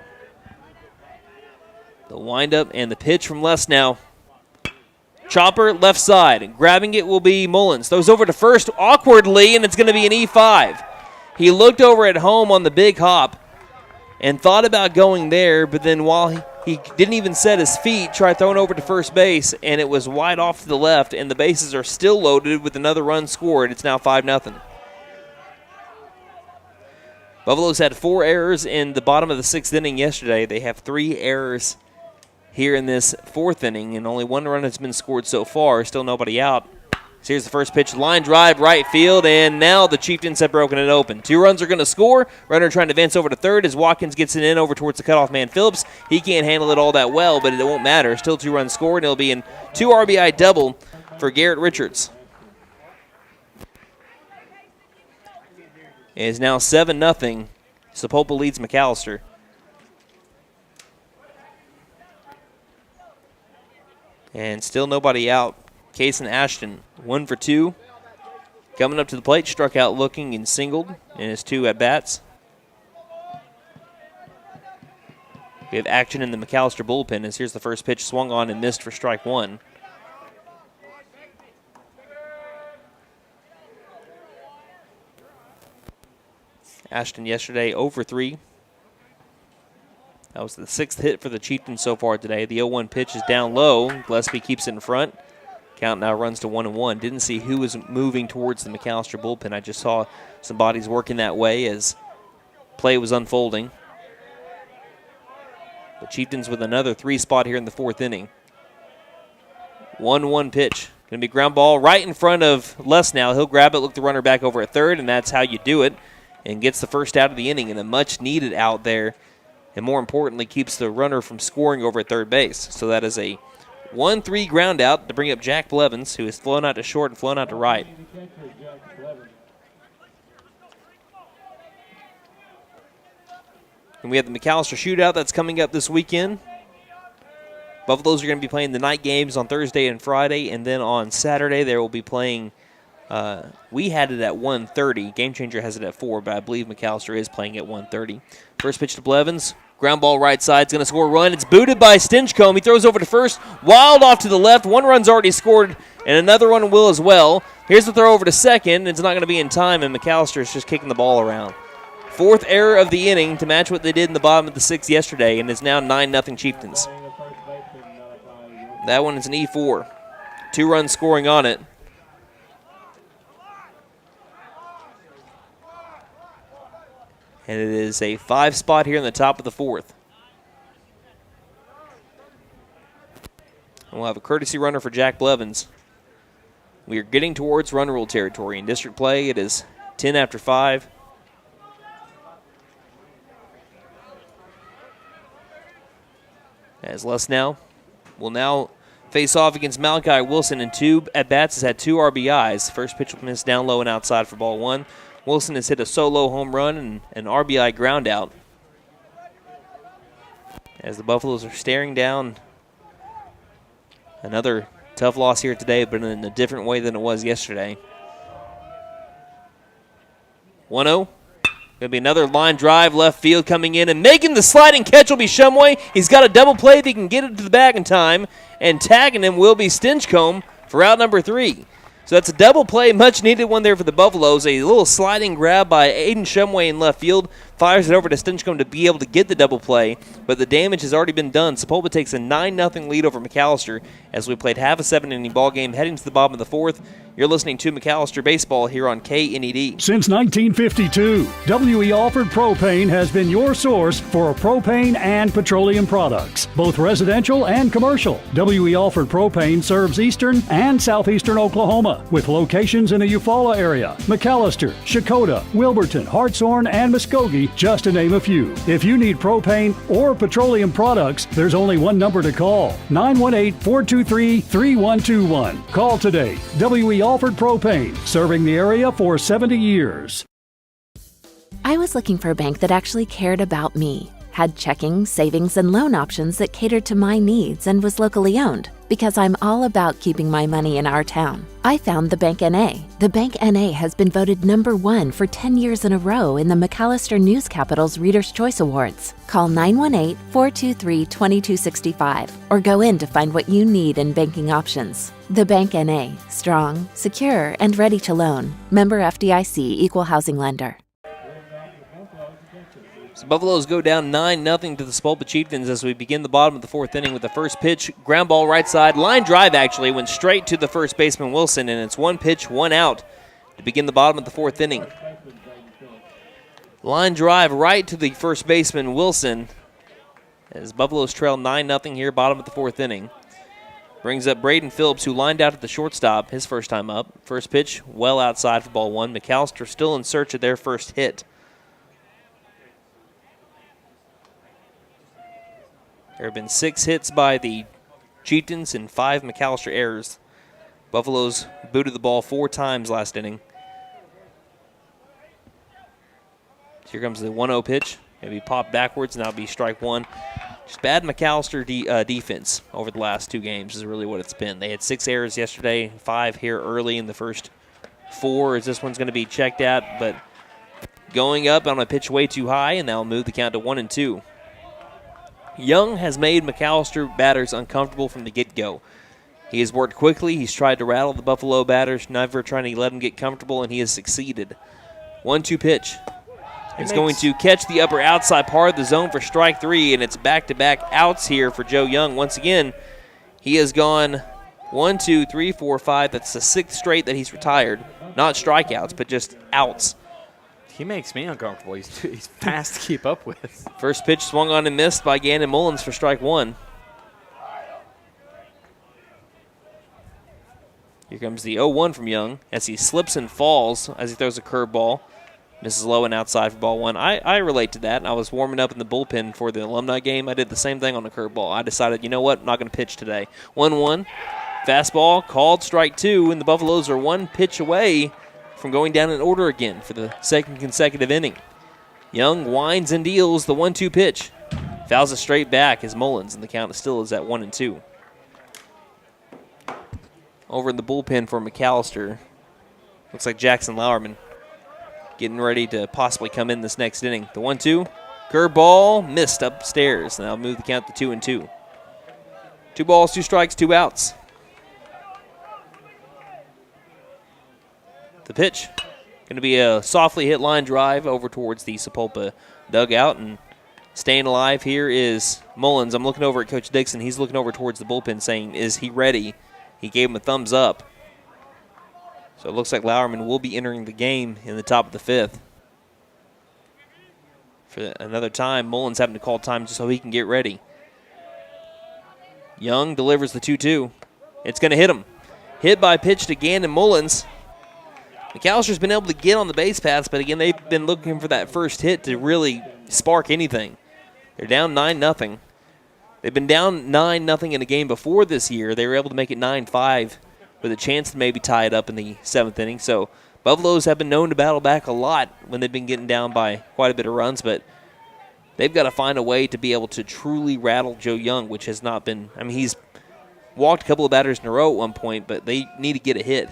Speaker 1: The windup and the pitch from Les now. Chopper left side. Grabbing it will be Mullins. Throws over to first awkwardly, and it's going to be an E5. He looked over at home on the big hop and thought about going there, but then while he didn't even set his feet, tried throwing over to first base, and it was wide off to the left, and the bases are still loaded with another run scored. It's now 5-0. Buffaloes had 4 errors in the bottom of the 6th inning yesterday. They have 3 errors here in this fourth inning, and only one run has been scored so far. Still nobody out. So here's the first pitch, line drive, right field, and now the Chieftains have broken it open. 2 runs are going to score. Runner trying to advance over to third as Watkins gets it in over towards the cutoff man Phillips. He can't handle it all that well, but it won't matter. Still 2 runs scored, and it'll be a 2 RBI double for Garrett Richards. It is now 7-0. Sapulpa leads McAlester. And still nobody out. Case and Ashton, 1 for 2. Coming up to the plate, struck out looking and singled in his 2 at-bats. We have action in the McAlester bullpen as here's the first pitch, swung on and missed for strike 1. Ashton yesterday 0 for 3. That was the 6th hit for the Chieftains so far today. The 0-1 pitch is down low. Gillespie keeps it in front. Count now runs to 1-1. Didn't see who was moving towards the McAlester bullpen. I just saw some bodies working that way as play was unfolding. The Chieftains with another 3 spot here in the 4th inning. 1-1 pitch. Going to be ground ball right in front of Les now. He'll grab it, look the runner back over at third, and that's how you do it. And gets the first out of the inning, and a much-needed out there. And more importantly, keeps the runner from scoring over at third base. So that is a 1-3 ground out to bring up Jack Blevins, who has flown out to short and flown out to right. And we have the McAlester shootout that's coming up this weekend. Buffaloes are going to be playing the night games on Thursday and Friday, and then on Saturday they will be playing. We had it at 1:30. Game Changer has it at 4, but I believe McAlester is playing at 1:30. First pitch to Blevins. Ground ball right side. It's going to score a run. It's booted by Stinchcomb. He throws over to first. Wild off to the left. 1 run's already scored, and another one will as well. Here's the throw over to second. It's not going to be in time, and McAlester is just kicking the ball around. 4th error of the inning to match what they did in the bottom of the 6th yesterday, and it's now 9-0 Chieftains. That one is an E4. 2 runs scoring on it. And it is a 5 spot here in the top of the 4th. And we'll have a courtesy runner for Jack Blevins. We are getting towards run rule territory. In district play, it is 10 after 5. As Les now will now face off against Malachi Wilson in 2 at-bats. Has had 2 RBIs. First pitch will miss down low and outside for ball 1. Wilson has hit a solo home run and an RBI ground out. As the Buffaloes are staring down another tough loss here today, but in a different way than it was yesterday. 1-0. Going to be another line drive left field coming in, and making the sliding catch will be Shumway. He's got a double play if he can get it to the bag in time, and tagging him will be Stinchcomb for out number 3. So that's a double play, much needed one there for the Buffaloes. A little sliding grab by Aiden Shumway in left field. Fires it over to Stinchcomb to be able to get the double play, but the damage has already been done. Sapulpa takes a 9-0 lead over McAlester as we played half a 7-inning ball game heading to the bottom of the 4th. You're listening to McAlester Baseball here on KNED.
Speaker 3: Since 1952, W.E. Alford Propane has been your source for propane and petroleum products, both residential and commercial. W.E. Alford Propane serves eastern and southeastern Oklahoma with locations in the Eufaula area, McAlester, Shakota, Wilburton, Hartshorn, and Muskogee, just to name a few. If you need propane or petroleum products, there's only one number to call, 918-423-3121. Call today. W.E. Alford Propane, serving the area for 70 years.
Speaker 2: I was looking for a bank that actually cared about me, had checking, savings, and loan options that catered to my needs, and was locally owned. Because I'm all about keeping my money in our town, I found the Bank NA. The Bank NA has been voted #1 for 10 years in a row in the McAlester News Capital's Reader's Choice Awards. Call 918-423-2265 or go in to find what you need in banking options. The Bank NA, strong, secure, and ready to loan. Member FDIC, Equal Housing Lender.
Speaker 1: So Buffaloes go down 9-0 to the Sapulpa Chieftains as we begin the bottom of the 4th inning with the first pitch. Ground ball right side. Line drive actually went straight to the first baseman Wilson, and it's 1 pitch, 1 out to begin the bottom of the 4th inning. Line drive right to the first baseman Wilson. as Buffaloes trail 9-0 here, bottom of the 4th inning. Brings up Braden Phillips, who lined out at the shortstop his first time up. First pitch, well outside for ball 1. McAlester still in search of their first hit. There have been 6 hits by the Chieftains and 5 McAlester errors. Buffaloes booted the ball 4 times last inning. Here comes the 1-0 pitch. Maybe pop backwards, and that'll be strike 1. Just bad McAlester defense over the last 2 games is really what it's been. They had 6 errors yesterday, 5 here early in the first 4 as this one's going to be checked at, but going up on a pitch way too high, and that'll move the count to 1-2. Young has made McAlester batters uncomfortable from the get-go. He has worked quickly. He's tried to rattle the Buffalo batters, never trying to let them get comfortable, and he has succeeded. 1-2 pitch. He's going to catch the upper outside part of the zone for strike 3, and it's back-to-back outs here for Joe Young. Once again, he has gone 1, 2, 3, 4, 5. That's the 6th straight that he's retired. Not strikeouts, but just outs.
Speaker 8: He makes me uncomfortable. He's fast to keep up with.
Speaker 1: First pitch swung on and missed by Gannon Mullins for strike 1. Here comes the 0-1 from Young as he slips and falls as he throws a curveball. Misses low and outside for ball 1. I relate to that. I was warming up in the bullpen for the alumni game. I did the same thing on the curveball. I decided, you know what, I'm not going to pitch today. 1-1. Fastball called strike 2, and the Buffaloes are 1 pitch away from going down in order again for the 2nd consecutive inning. Young winds and deals the 1-2 pitch. Fouls it straight back as Mullins, and the count still is at 1-2. Over in the bullpen for McAlester, looks like Jackson Lauerman getting ready to possibly come in this next inning. The 1-2, curveball, missed upstairs, and that'll move the count to 2-2. 2 balls, 2 strikes, 2 outs. The pitch, going to be a softly hit line drive over towards the Sapulpa dugout, and staying alive here is Mullins. I'm looking over at Coach Dixon. He's looking over towards the bullpen saying, is he ready? He gave him a thumbs up. So it looks like Lauerman will be entering the game in the top of the 5th. For another time, Mullins having to call time just so he can get ready. Young delivers the 2-2. It's going to hit him. Hit by pitch to Gannon Mullins. McAllister's been able to get on the base paths, but again, they've been looking for that first hit to really spark anything. They're down 9-0. They've been down 9-0 in a game before this year. They were able to make it 9-5 with a chance to maybe tie it up in the 7th inning. So Buffaloes have been known to battle back a lot when they've been getting down by quite a bit of runs, but they've got to find a way to be able to truly rattle Joe Young, which has not been, I mean, he's walked a couple of batters in a row at one point, but they need to get a hit.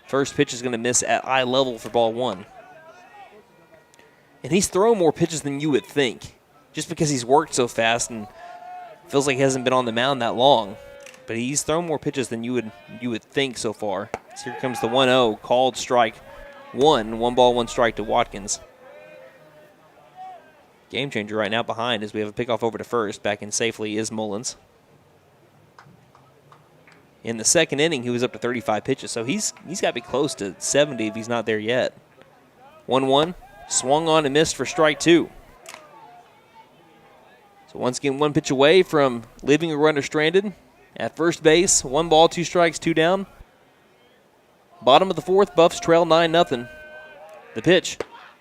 Speaker 1: First pitch is going to miss at eye level for ball 1. And he's thrown more pitches than you would think, just because he's worked so fast and feels like he hasn't been on the mound that long. But he's thrown more pitches than you would think so far. So here comes the 1-0, called strike 1. 1 ball, 1 strike to Watkins. Game changer right now behind as we have a pickoff over to first. Back in safely is Mullins. In the 2nd inning, he was up to 35 pitches, so he's got to be close to 70 if he's not there yet. 1-1, swung on and missed for strike 2. So once again, 1 pitch away from leaving a runner stranded at first base. 1 ball, 2 strikes, 2 down. Bottom of the 4th, Buffs trail 9-0. The pitch,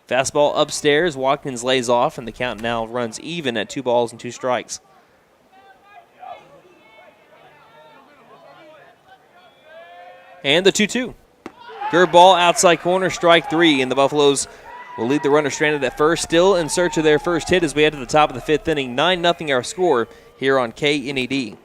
Speaker 1: fastball upstairs. Watkins lays off, and the count now runs even at 2 balls and 2 strikes. And the 2-2. Curveball outside corner, strike 3, and the Buffaloes will leave the runner stranded at first, still in search of their first hit as we head to the top of the 5th inning. 9-0 our score here on KNED.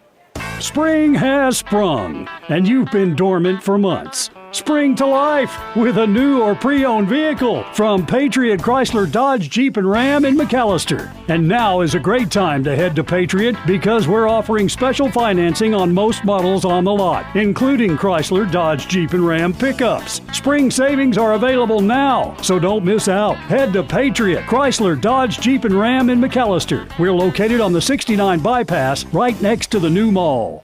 Speaker 3: Spring has sprung, and you've been dormant for months. Spring to life with a new or pre-owned vehicle from Patriot Chrysler Dodge Jeep and Ram in McAlester. And now is a great time to head to Patriot because we're offering special financing on most models on the lot, including Chrysler Dodge Jeep and Ram pickups. Spring savings are available now, so don't miss out. Head to Patriot Chrysler Dodge Jeep and Ram in McAlester. We're located on the 69 bypass right next to the new mall.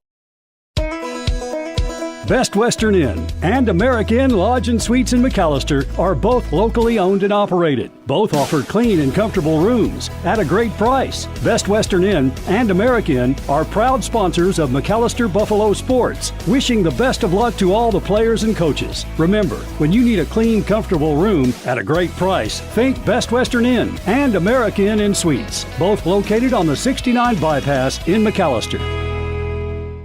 Speaker 3: Best Western Inn and American Lodge and Suites in McAlester are both locally owned and operated. Both offer clean and comfortable rooms at a great price. Best Western Inn and American are proud sponsors of McAlester Buffalo Sports, wishing the best of luck to all the players and coaches. Remember, when you need a clean, comfortable room at a great price, think Best Western Inn and American Inn Suites, both located on the 69 bypass in McAlester.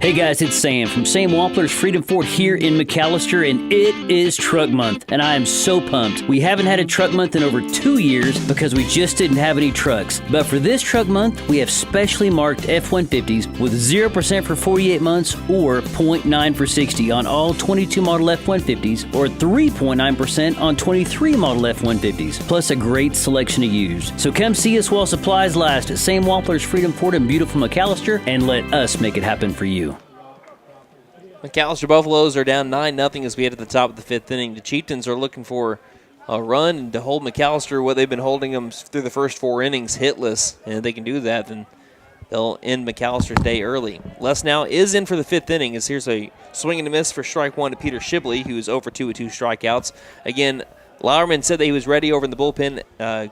Speaker 4: Hey guys, it's Sam from Sam Wampler's Freedom Ford here in McAlester, and it is Truck Month, and I am so pumped. We haven't had a Truck Month in over 2 years because we just didn't have any trucks. But for this Truck Month, we have specially marked F-150s with 0% for 48 months or 0.9 for 60 on all 22 model F-150s or 3.9% on 23 model F-150s, plus a great selection of used. So come see us while supplies last at Sam Wampler's Freedom Ford in beautiful McAlester, and let us make it happen for you.
Speaker 1: McAlester Buffaloes are down 9-0 as we head to the top of the fifth inning. The Chieftains are looking for a run to hold McAlester what they've been holding them through the first 4 innings hitless. And if they can do that, then they'll end McAllister's day early. Les now is in for the fifth inning as here's a swing and a miss for strike one to Peter Shibley, who is 0 for 2 with 2 strikeouts. Again, Lauerman said that he was ready over in the bullpen.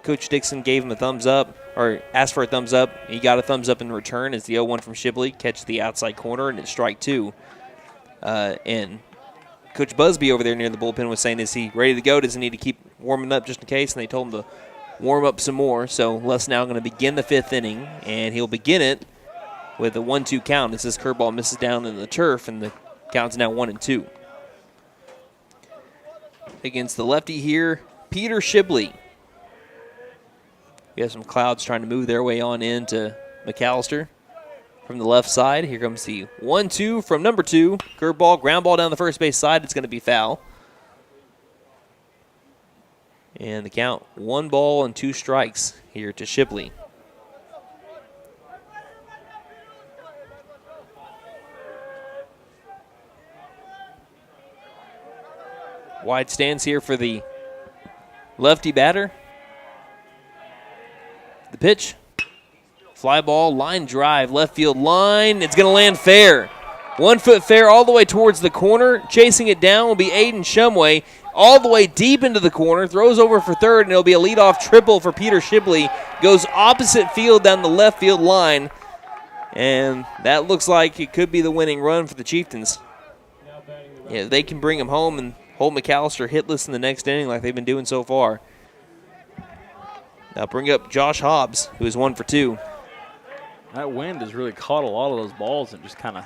Speaker 1: Coach Dixon gave him a thumbs up, or asked for a thumbs up. He got a thumbs up in return as the 0-1 from Shibley catches the outside corner, and it's strike 2. And Coach Busby over there near the bullpen was saying, is he ready to go? Does he need to keep warming up just in case? And they told him to warm up some more. So Les now going to begin the fifth inning, and he'll begin it with a 1-2 count as this curveball misses down in the turf, and the count's now 1-2. Against the lefty here, Peter Shibley. We have some clouds trying to move their way on into McAlester. From the left side, here comes the 1-2 from number 2. Curveball, ground ball down the first base side. It's going to be foul. And the count, 1 ball and 2 strikes here to Shibley. Wide stance here for the lefty batter. The pitch. Fly ball, line drive, left field line. It's going to land fair. 1 foot fair all the way towards the corner. Chasing it down will be Aiden Shumway. All the way deep into the corner. Throws over for third, and it'll be a leadoff triple for Peter Shibley. Goes opposite field down the left field line. And that looks like it could be the winning run for the Chieftains. Yeah, they can bring him home and hold McAlester hitless in the next inning like they've been doing so far. Now bring up Josh Hobbs, who is 1 for 2.
Speaker 8: That wind has really caught a lot of those balls and just kind of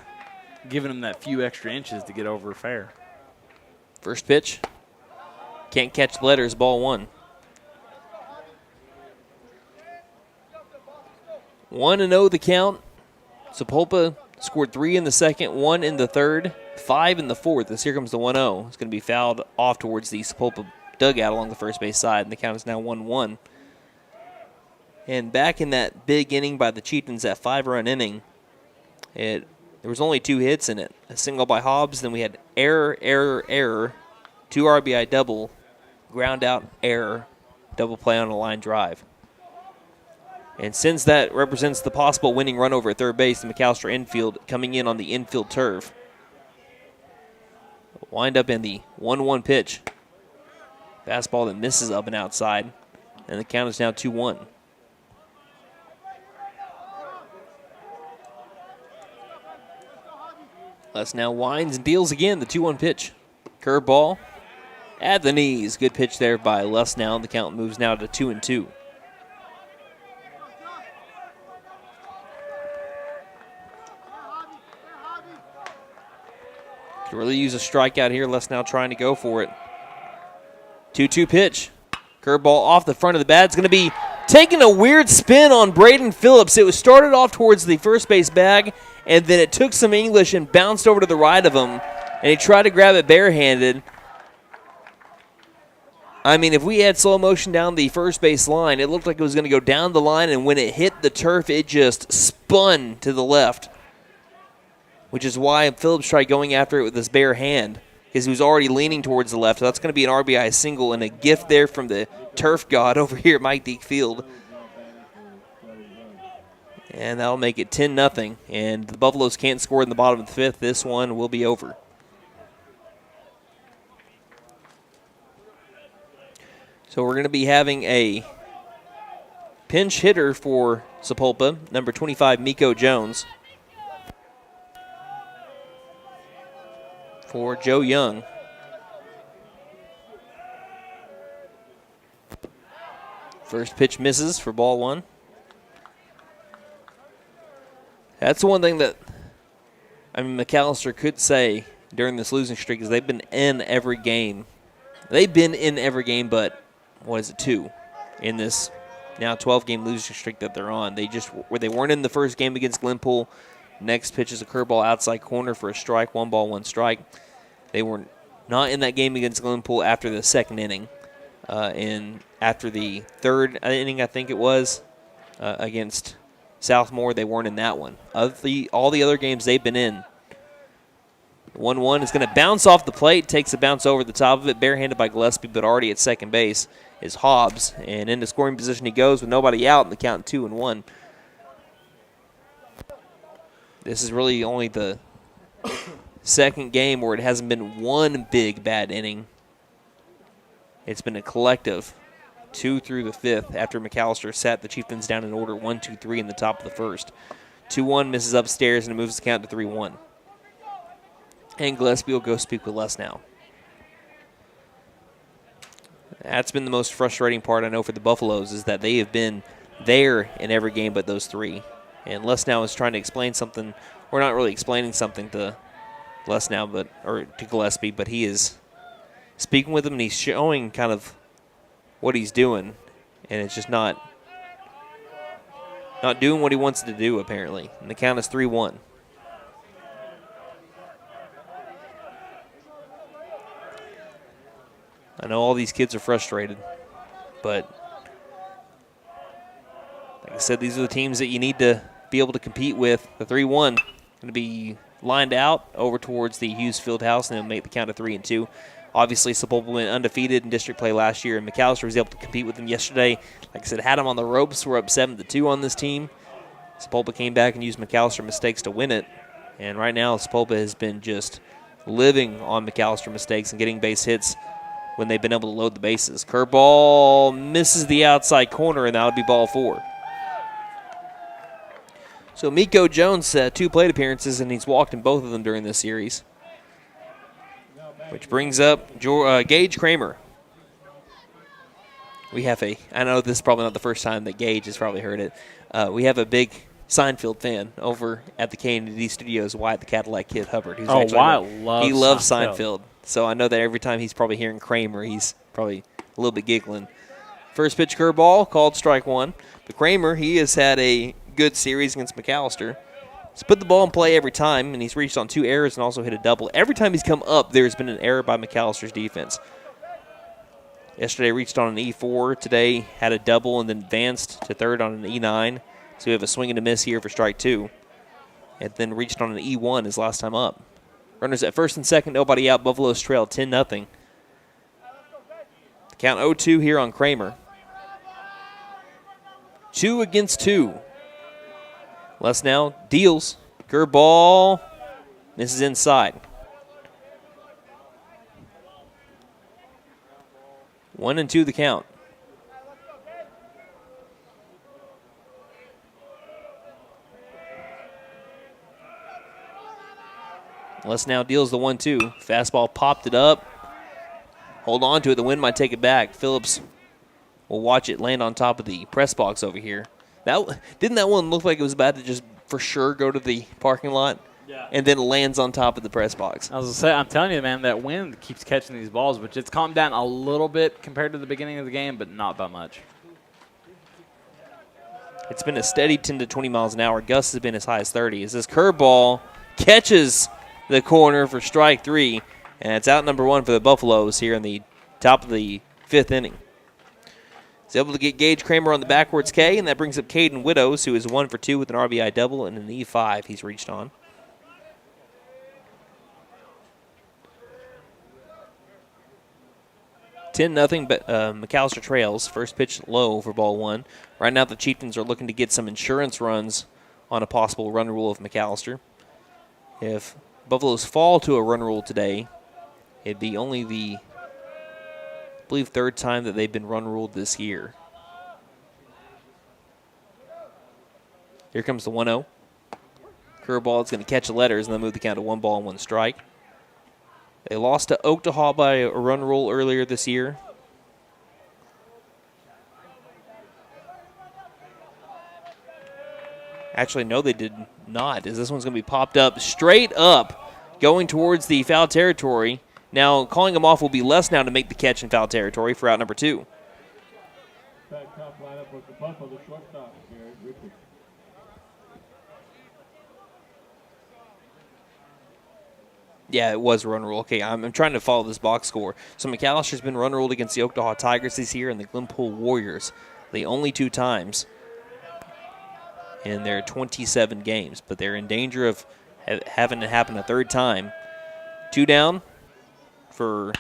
Speaker 8: given them that few extra inches to get over fair.
Speaker 1: First pitch. Can't catch the letters, ball 1. 1-0 the count. Sapulpa scored 3 in the second, 1 in the third, 5 in the fourth. As here comes the 1-0. It's going to be fouled off towards the Sapulpa dugout along the first base side, and the count is now 1-1. And back in that big inning by the Chieftains, that 5-run inning, there was only 2 hits in it. A single by Hobbs, then we had error, 2 RBI double, ground out, error, double play on a line drive. And since that represents the possible winning run over at third base, the McAlester infield coming in on the infield turf. Wind up in the 1-1 pitch. Fastball that misses up and outside, and the count is now 2-1. Les now winds and deals again, the 2-1 pitch. Curveball at the knees. Good pitch there by Les now. The count moves now to 2-2. Could really use a strikeout here. Les now trying to go for it. 2-2 pitch. Curveball off the front of the bat. It's going to be taking a weird spin on Braden Phillips. It was started off towards the first base bag, and then it took some English and bounced over to the right of him, and he tried to grab it barehanded. I mean, if we had slow motion down the first base line, it looked like it was going to go down the line, and when it hit the turf, it just spun to the left, which is why Phillips tried going after it with his bare hand, because he was already leaning towards the left. So that's going to be an RBI single and a gift there from the turf god over here at Mike Deak Field. And that'll make it 10-0. And the Buffaloes can't score in the bottom of the fifth. This one will be over. So we're going to be having a pinch hitter for Sapulpa, number 25, Miko Jones. For Joe Young. First pitch misses for ball one. That's the one thing that, McAlester could say during this losing streak is they've been in every game. They've been in every game but, 2 in this now 12-game losing streak that they're on. They weren't in the first game against Glenpool. Next pitch is a curveball outside corner for a strike, 1 ball, 1 strike. They were not in that game against Glenpool after the second inning. And after the third inning, I think it was, against Southmore, they weren't in that one. All the other games they've been in. 1-1 is going to bounce off the plate, takes a bounce over the top of it, barehanded by Gillespie, but already at second base is Hobbs. And into scoring position he goes with nobody out in the count 2-1. This is really only the second game where it hasn't been one big bad inning. It's been a collective 2 through the 5th after McAlester sat the Chieftains down in order 1-2-3 in the top of the first. 2-1 misses upstairs and it moves the count to 3-1. And Gillespie will go speak with Les now. That's been the most frustrating part I know for the Buffaloes is that they have been there in every game but those 3. And Les now is trying to explain something. We're not really explaining something to Les now, or to Gillespie, but he is speaking with him and he's showing kind of what he's doing, and it's just not doing what he wants to do apparently. And the count is 3-1. I know all these kids are frustrated, but like I said, these are the teams that you need to be able to compete with. The 3-1 going to be lined out over towards the Hughes Field House, and they'll make the count of 3-2. Obviously, Sapulpa went undefeated in district play last year, and McAlester was able to compete with them yesterday. Like I said, had them on the ropes. We're up 7-2 on this team. Sapulpa came back and used McAlester mistakes to win it. And right now, Sapulpa has been just living on McAlester mistakes and getting base hits when they've been able to load the bases. Curveball misses the outside corner, and that would be ball 4. So Miko Jones, 2 plate appearances, and he's walked in both of them during this series. Which brings up Gage Kramer. We have I know this is probably not the first time that Gage has probably heard it. We have a big Seinfeld fan over at the K&D Studios, Wyatt the Cadillac Kid Hubbard.
Speaker 8: Wyatt loves
Speaker 1: He loves Seinfeld. So I know that every time he's probably hearing Kramer, he's probably a little bit giggling. First pitch curveball, called strike 1. But Kramer, he has had a good series against McAlester. He's put the ball in play every time, and he's reached on 2 errors and also hit a double. Every time he's come up, there's been an error by McAllister's defense. Yesterday reached on an E4. Today had a double and then advanced to third on an E9. So we have a swing and a miss here for strike 2. And then reached on an E1 his last time up. Runners at first and second, nobody out. Buffaloes trail 10-0. Count 0-2 here on Kramer. 2 against 2. Les now deals. Curveball. This is inside. 1-2 the count. Les now deals the 1-2. Fastball popped it up. Hold on to it. The wind might take it back. Phillips will watch it land on top of the press box over here. Didn't that one look like it was about to just for sure go to the parking lot? Yeah. And then lands on top of the press box.
Speaker 8: I was going to say, I'm telling you, man, that wind keeps catching these balls, which it's calmed down a little bit compared to the beginning of the game, but not by much.
Speaker 1: It's been a steady 10 to 20 miles an hour. Gusts has been as high as 30. As this curveball catches the corner for strike 3, and it's out number 1 for the Buffaloes here in the top of the 5th inning. He's able to get Gage Kramer on the backwards K, and that brings up Caden Widows, who is 1 for 2 with an RBI double and an E5 he's reached on. (10-0), but McAlester trails. First pitch low for ball 1. Right now the Chieftains are looking to get some insurance runs on a possible run rule of McAlester. If Buffaloes fall to a run rule today, it'd be only the believe, third time that they've been run ruled this year. Here comes the 1-0. Curveball is going to catch the letters and then move the count to 1 ball and 1 strike. They lost to Oklahoma by a run rule earlier this year. Actually, no, they did not, as this one's going to be popped up straight up, going towards the foul territory. Now, calling him off will be less now to make the catch in foul territory for out number 2.
Speaker 7: Top lineup was the Buffalo, the shortstop, Garrett Richards.
Speaker 1: Yeah, it was run rule. Okay, I'm trying to follow this box score. So McAllister's been run ruled against the Oklahoma Tigers this year and the Glenpool Warriors, the only 2 times in their 27 games. But they're in danger of having it happen a third time. 2 down for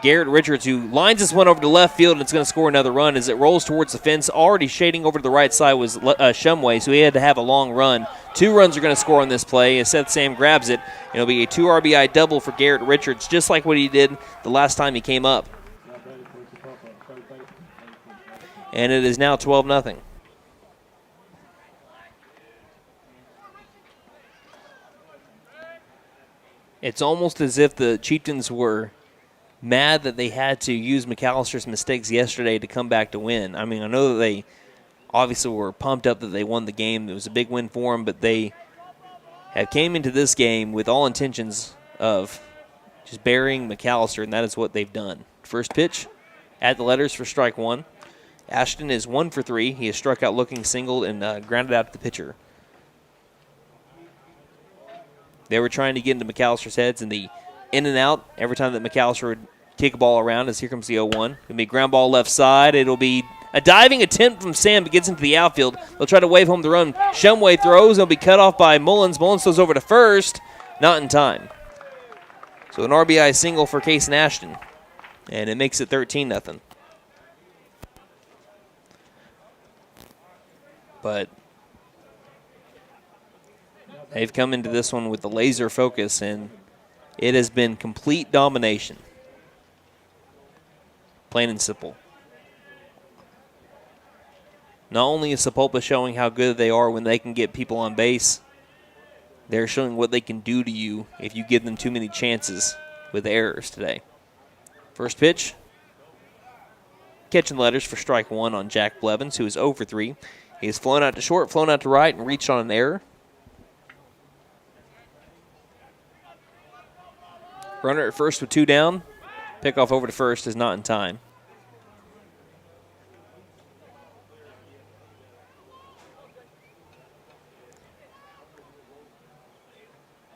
Speaker 1: Garrett Richards, who lines this one over to left field, and it's going to score another run as it rolls towards the fence. Already shading over to the right side was Shumway, so he had to have a long run. 2 runs are going to score on this play as Seth Sam grabs it. It'll be a 2 RBI double for Garrett Richards, just like what he did the last time he came up. And it is now 12-0. It's almost as if the Chieftains were mad that they had to use McAllister's mistakes yesterday to come back to win. I mean, I know that they obviously were pumped up that they won the game. It was a big win for them, but they have came into this game with all intentions of just burying McAllister, and that is what they've done. First pitch at the letters for strike 1. Ashton is 1 for 3. He has struck out looking singled and grounded out to the pitcher. They were trying to get into McAllister's heads, and the in and out every time that McAllister would kick a ball around as here comes the 0-1. It'll be ground ball left side. It'll be a diving attempt from Sam, but gets into the outfield. They'll try to wave home the run. Shumway throws. It'll be cut off by Mullins. Mullins throws over to first. Not in time. So an RBI single for Kason Ashton, and it makes it 13-0. But they've come into this one with the laser focus, and it has been complete domination. Plain and simple. Not only is Sapulpa showing how good they are when they can get people on base, they're showing what they can do to you if you give them too many chances with errors today. First pitch. Catching letters for strike 1 on Jack Blevins, who is 0 for 3. He has flown out to short, flown out to right, and reached on an error. Runner at first with 2 down. Pickoff over to first is not in time.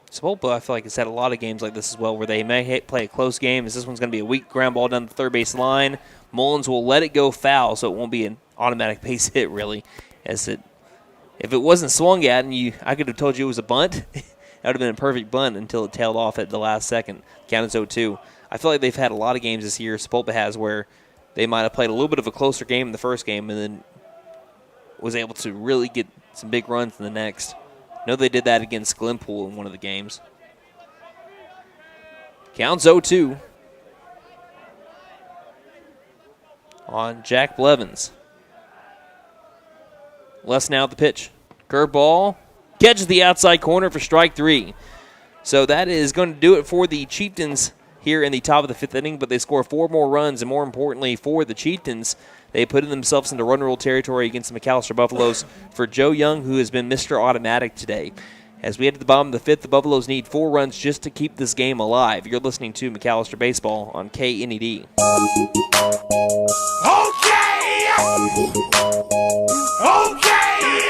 Speaker 1: Sapulpa, I feel like, has had a lot of games like this as well where they may play a close game, as this one's going to be a weak ground ball down the third base line. Mullins will let it go foul, so it won't be an automatic base hit, really. If it wasn't swung at and I could have told you it was a bunt, that would have been a perfect bunt until it tailed off at the last second. Count is 0-2. I feel like they've had a lot of games this year, Sapulpa has, where they might have played a little bit of a closer game in the first game and then was able to really get some big runs in the next. I know they did that against Glenpool in one of the games. Counts 0-2 on Jack Blevins. Less now at the pitch. Curveball. Catches the outside corner for strike 3. So that is going to do it for the Chieftains here in the top of the 5th inning, but they score 4 more runs, and more importantly for the Chieftains, they put themselves into run rule territory against the McAlester Buffaloes for Joe Young, who has been Mr. Automatic today. As we head to the bottom of the 5th, the Buffaloes need 4 runs just to keep this game alive. You're listening to McAlester Baseball on KNED.
Speaker 9: Okay!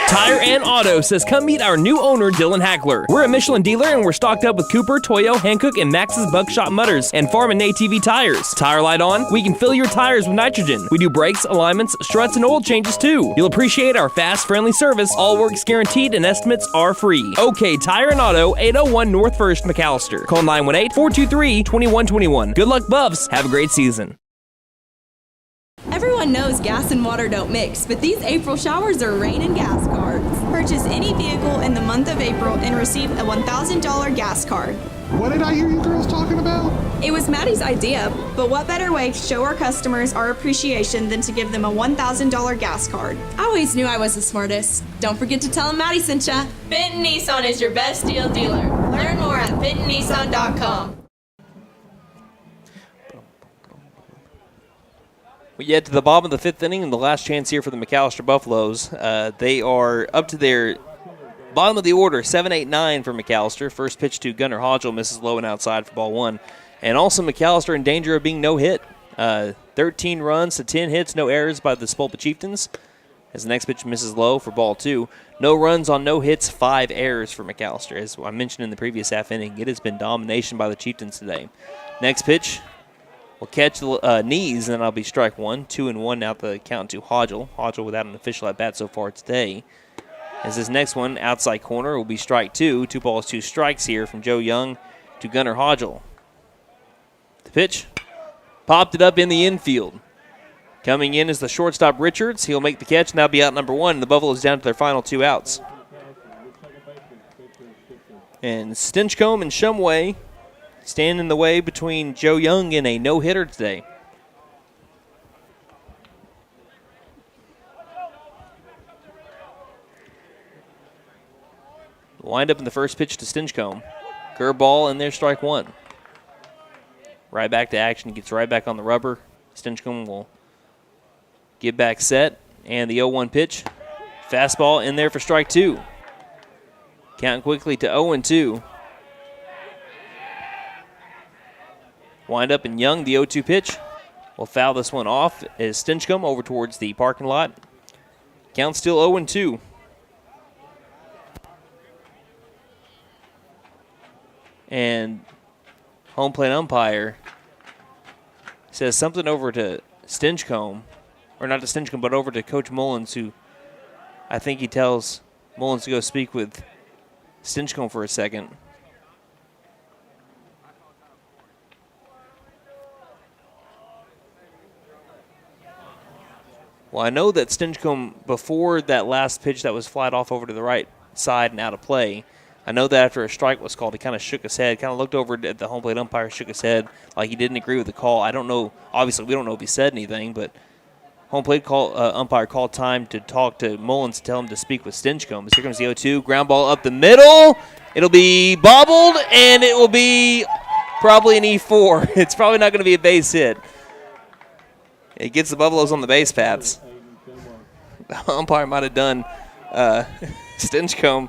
Speaker 1: Tire and Auto says come meet our new owner, Dylan Hackler. We're a Michelin dealer and we're stocked up with Cooper, Toyo, Hankook, and Max's Buckshot Mutters and Farm and ATV tires. Tire light on? We can fill your tires with nitrogen. We do brakes, alignments, struts, and oil changes too. You'll appreciate our fast, friendly service. All work's guaranteed and estimates are free. OK Tire and Auto, 801 North 1st, McAlester. Call 918-423-2121. Good luck, Buffs. Have a great season.
Speaker 5: Everyone knows gas and water don't mix, but these April showers are rain and gas cards. Purchase any vehicle in the month of April and receive a $1,000 gas card.
Speaker 6: What did I hear you girls talking about?
Speaker 5: It was Maddie's idea, but what better way to show our customers our appreciation than to give them a $1,000 gas card? I always knew I was the smartest. Don't forget to tell them Maddie sent ya. Benton Nissan is your best deal dealer. Learn more at bentonnissan.com.
Speaker 1: We get to the bottom of the fifth inning and the last chance here for the McAlester Buffaloes. They are up to their bottom of the order, 7-8-9 for McAlester. First pitch to Gunnar Hodgel, misses low and outside for ball one. And also McAlester in danger of being no hit. 13 runs to 10 hits, no errors by the Sapulpa Chieftains. As the next pitch misses low for ball two. No runs on no hits, 5 errors for McAlester. As I mentioned in the previous half inning, it has been domination by the Chieftains today. Next pitch will catch the knees, and that'll be strike one. 2-1 now the count to Hodgel. Hodgel without an official at bat so far today. As this next one, outside corner, will be strike two. 2 balls, 2 strikes here from Joe Young to Gunnar Hodgel. The pitch, popped it up in the infield. Coming in is the shortstop Richards. He'll make the catch, and that'll be out number 1. The Buffaloes down to their final 2 outs. And Stinchcomb and Shumway stand in the way between Joe Young and a no-hitter today. Wind up in the first pitch to Stinchcomb. Curveball in there, strike one. Right back to action, gets right back on the rubber. Stinchcomb will get back set, and the 0-1 pitch. Fastball in there for strike two. Count quickly to 0-2. Wind up in Young, the 0-2 pitch. Will foul this one off as Stinchcomb over towards the parking lot. Count still 0-2. And home plate umpire says something over to Stinchcomb, or not to Stinchcomb, but over to Coach Mullins, who I think he tells Mullins to go speak with Stinchcomb for a second. Well, I know that Stinchcomb, before that last pitch that was flied off over to the right side and out of play, I know that after a strike was called, he kind of shook his head, kind of looked over at the home plate umpire, shook his head like he didn't agree with the call. I don't know. Obviously, we don't know if he said anything, but home plate umpire called time to talk to Mullins, to tell him to speak with Stinchcomb. Here comes the 0-2, ground ball up the middle. It'll be bobbled, and it will be probably an E4. It's probably not going to be a base hit. It gets the Buffaloes on the base paths. The umpire might have done Stinchcomb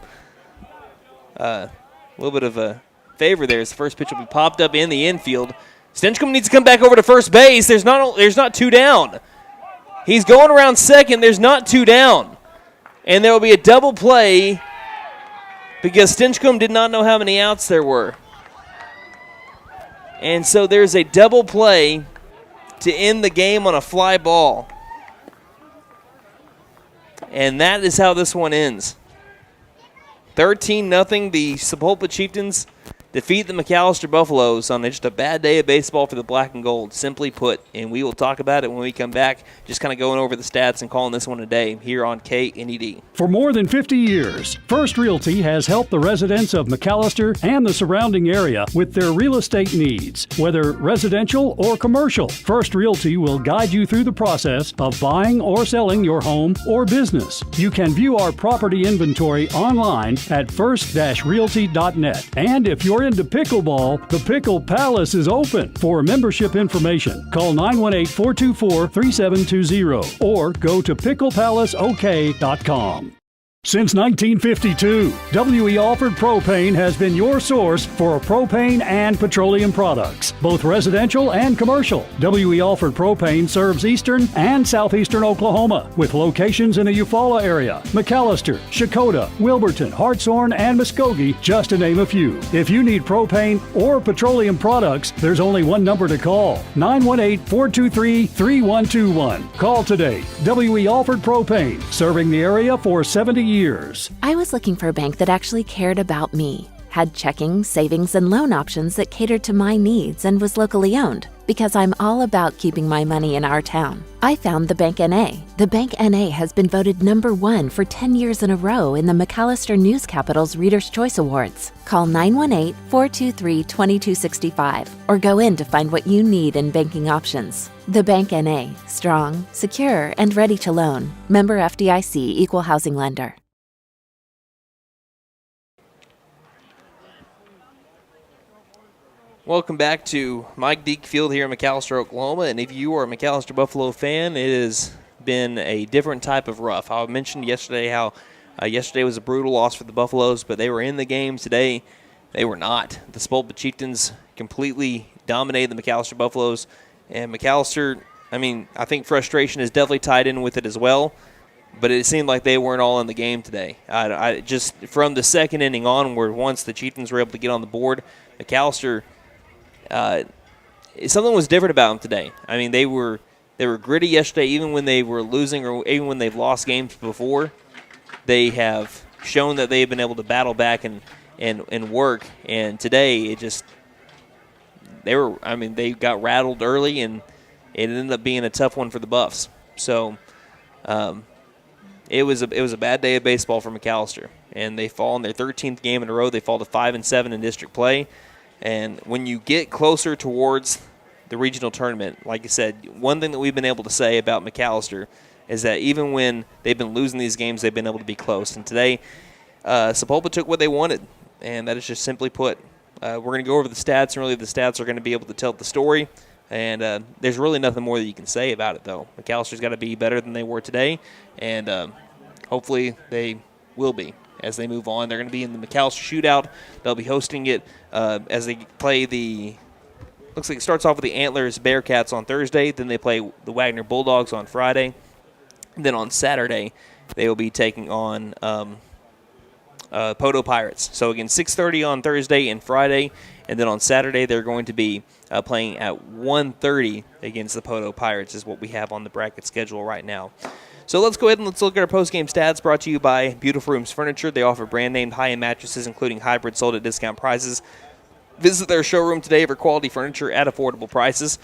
Speaker 1: a little bit of a favor there. As the first pitch will be popped up in the infield. Stinchcomb needs to come back over to first base. There's not 2 down. He's going around second. There's not 2 down. And there will be a double play because Stinchcomb did not know how many outs there were. And so there's a double play to end the game on a fly ball. And that is how this one ends. 13-0, the Sapulpa Chieftains defeat the McAlester Buffaloes on just a bad day of baseball for the black and gold, simply put. And we will talk about it when we come back, just kind of going over the stats and calling this one a day here on KNED.
Speaker 3: For more than 50 years, First Realty has helped the residents of McAlester and the surrounding area with their real estate needs. Whether residential or commercial, First Realty will guide you through the process of buying or selling your home or business. You can view our property inventory online at first-realty.net. And if you're into pickleball, the Pickle Palace is open. For membership information, call 918-424-3720 or go to picklepalaceok.com. Since 1952, W.E. Alford Propane has been your source for propane and petroleum products, both residential and commercial. W.E. Alford Propane serves eastern and southeastern Oklahoma, with locations in the Eufaula area, McAlester, Shakota, Wilburton, Hartshorn, and Muskogee, just to name a few. If you need propane or petroleum products, there's only one number to call, 918-423-3121. Call today. W.E. Alford Propane, serving the area for 70 years.
Speaker 2: I was looking for a bank that actually cared about me, had checking, savings, and loan options that catered to my needs and was locally owned. Because I'm all about keeping my money in our town, I found the Bank NA. The Bank NA has been voted #1 for 10 years in a row in the McAlester News Capital's Reader's Choice Awards. Call 918-423-2265 or go in to find what you need in banking options. The Bank NA, strong, secure, and ready to loan. Member FDIC, Equal Housing Lender.
Speaker 1: Welcome back to Mike Deak Field here in McAlester, Oklahoma. And if you are a McAlester Buffalo fan, it has been a different type of rough. I mentioned yesterday how yesterday was a brutal loss for the Buffaloes, but they were in the game today. They were not. The Sapulpa Chieftains completely dominated the McAlester Buffaloes. And McAlester, I think frustration is definitely tied in with it as well. But it seemed like they weren't all in the game today. I just from the second inning onward, once the Chieftains were able to get on the board, McAlester – something was different about them today. They were gritty yesterday, even when they were losing or even when they've lost games before. They have shown that they've been able to battle back and work. And today, they got rattled early, and it ended up being a tough one for the Buffs. So, it was a bad day of baseball for McAlester, and they fall in their 13th game in a row. They fall to 5-7 in district play. And when you get closer towards the regional tournament, like I said, one thing that we've been able to say about McAlester is that even when they've been losing these games, they've been able to be close. And today, Sapulpa took what they wanted, and that is just simply put. We're going to go over the stats, and really the stats are going to be able to tell the story. And there's really nothing more that you can say about it, though. McAlster's got to be better than they were today, and hopefully they will be. As they move on, they're going to be in the McAlester Shootout. They'll be hosting it as they play looks like it starts off with the Antlers Bearcats on Thursday. Then they play the Wagner Bulldogs on Friday. And then on Saturday, they will be taking on Poto Pirates. So, again, 6:30 on Thursday and Friday. And then on Saturday, they're going to be playing at 1:30 against the Poto Pirates is what we have on the bracket schedule right now. So let's go ahead and let's look at our post-game stats brought to you by Beautiful Rooms Furniture. They offer brand-named high-end mattresses, including hybrid sold at discount prices. Visit their showroom today for quality furniture at affordable prices.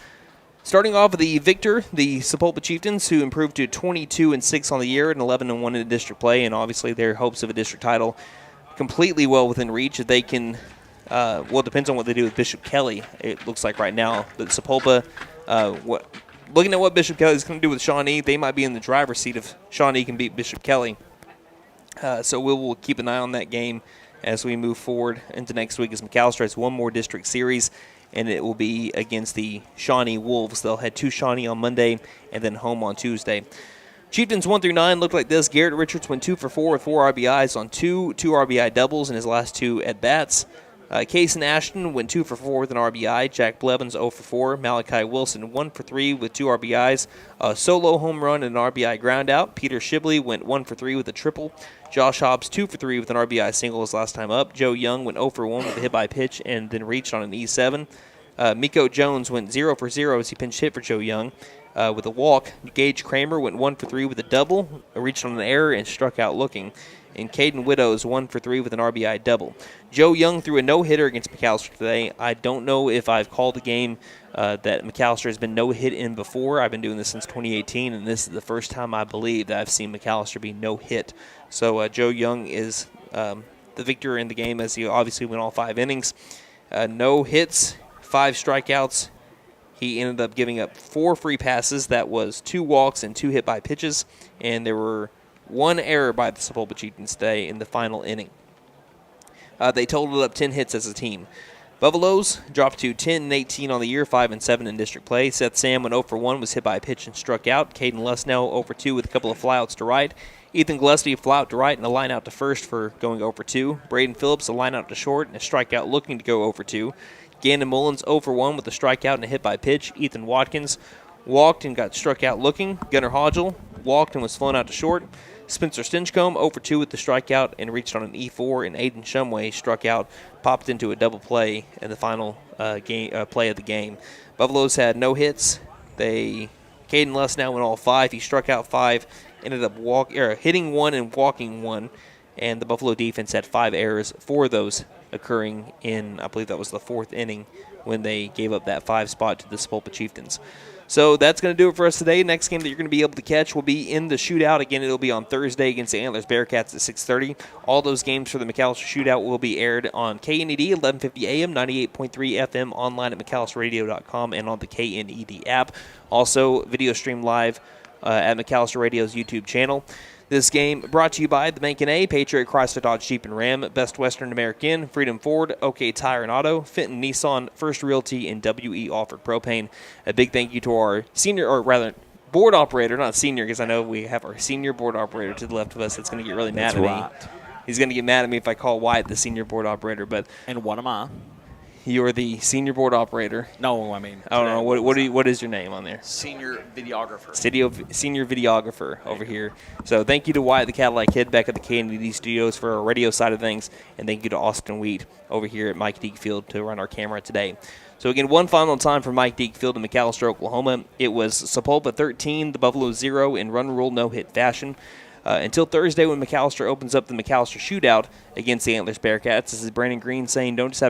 Speaker 1: Starting off with the victor, the Sapulpa Chieftains, who improved to 22-6 on the year and 11-1 in district play, and obviously their hopes of a district title completely well within reach. If they can, it depends on what they do with Bishop Kelly. It looks like right now that Sapulpa, looking at what Bishop Kelly is going to do with Shawnee, they might be in the driver's seat if Shawnee can beat Bishop Kelly. So we'll keep an eye on that game as we move forward into next week as McAlester has one more district series, and it will be against the Shawnee Wolves. They'll head to Shawnee on Monday and then home on Tuesday. Chieftains 1-9 looked like this. Garrett Richards went 2 for 4 with 4 RBIs on two RBI doubles in his last 2 at-bats. Cason Ashton went 2 for 4 with an RBI. Jack Blevins 0 for 4. Malachi Wilson 1 for 3 with 2 RBIs. A solo home run and an RBI ground out. Peter Shibley went 1 for 3 with a triple. Josh Hobbs 2 for 3 with an RBI single his last time up. Joe Young went 0 for 1 with a hit by pitch and then reached on an E7. Miko Jones went 0 for 0 as he pinch hit for Joe Young with a walk. Gage Kramer went 1 for 3 with a double, reached on an error and struck out looking. And Caden Widows 1 for 3 with an RBI double. Joe Young threw a no-hitter against McAlester today. I don't know if I've called a game that McAlester has been no-hit in before. I've been doing this since 2018, and this is the first time I believe that I've seen McAlester be no-hit. So Joe Young is the victor in the game as he obviously went all 5 innings. No hits, 5 strikeouts. He ended up giving up 4 free passes. That was 2 walks and 2 hit by pitches, and there were 1 error by the Sapulpa Chieftains today in the final inning. They totaled up 10 hits as a team. Buffaloes dropped to 10-18 on the year, 5-7 in district play. Seth Sam went 0 for 1, was hit by a pitch and struck out. Caden Lesnell 0 for 2 with a couple of flyouts to right. Ethan Gillespie a flyout to right and a line out to first for going 0 for 2. Braden Phillips a line out to short and a strikeout looking to go 0 for 2. Gandon Mullins 0 for 1 with a strikeout and a hit by pitch. Ethan Watkins walked and got struck out looking. Gunnar Hodgel walked and was flown out to short. Spencer Stinchcomb 0 for 2 with the strikeout and reached on an E4, and Aiden Shumway struck out, popped into a double play in the final play of the game. Buffaloes had no hits. Caden Lesnell went all 5. He struck out 5, ended up hitting 1 and walking 1, and the Buffalo defense had 5 errors, 4 of those occurring in, I believe that was the 4th inning when they gave up that 5 spot to the Sapulpa Chieftains. So that's going to do it for us today. Next game that you're going to be able to catch will be in the shootout. Again, it'll be on Thursday against the Antlers Bearcats at 6:30. All those games for the McAlester shootout will be aired on KNED 1150 AM, 98.3 FM, online at McAllisterRadio.com, and on the KNED app. Also, video stream live at McAlester Radio's YouTube channel. This game brought to you by the Bank A, Patriot Chrysler Dodge Jeep and Ram, Best Western American, Freedom Ford, OK Tire and Auto, Fenton Nissan, First Realty, and WE Offered Propane. A big thank you to our senior, or rather, board operator, not senior, because I know we have our senior board operator to the left of us that's going to get really mad at me. He's going to get mad at me if I call Wyatt the senior board operator.
Speaker 8: And what am I?
Speaker 1: You're the senior board operator.
Speaker 8: No, I mean.
Speaker 1: I don't know. What is your name on there?
Speaker 8: Senior videographer.
Speaker 1: Senior videographer over here. So thank you to Wyatt the Cadillac Kid back at the KND Studios for our radio side of things. And thank you to Austin Wheat over here at Mike Deak Field to run our camera today. So again, one final time for Mike Deak Field in McAlester, Oklahoma. It was Sapulpa 13, the Buffalo 0 in run rule no-hit fashion. Until Thursday when McAlester opens up the McAlester shootout against the Antlers Bearcats. This is Brandon Green saying don't just have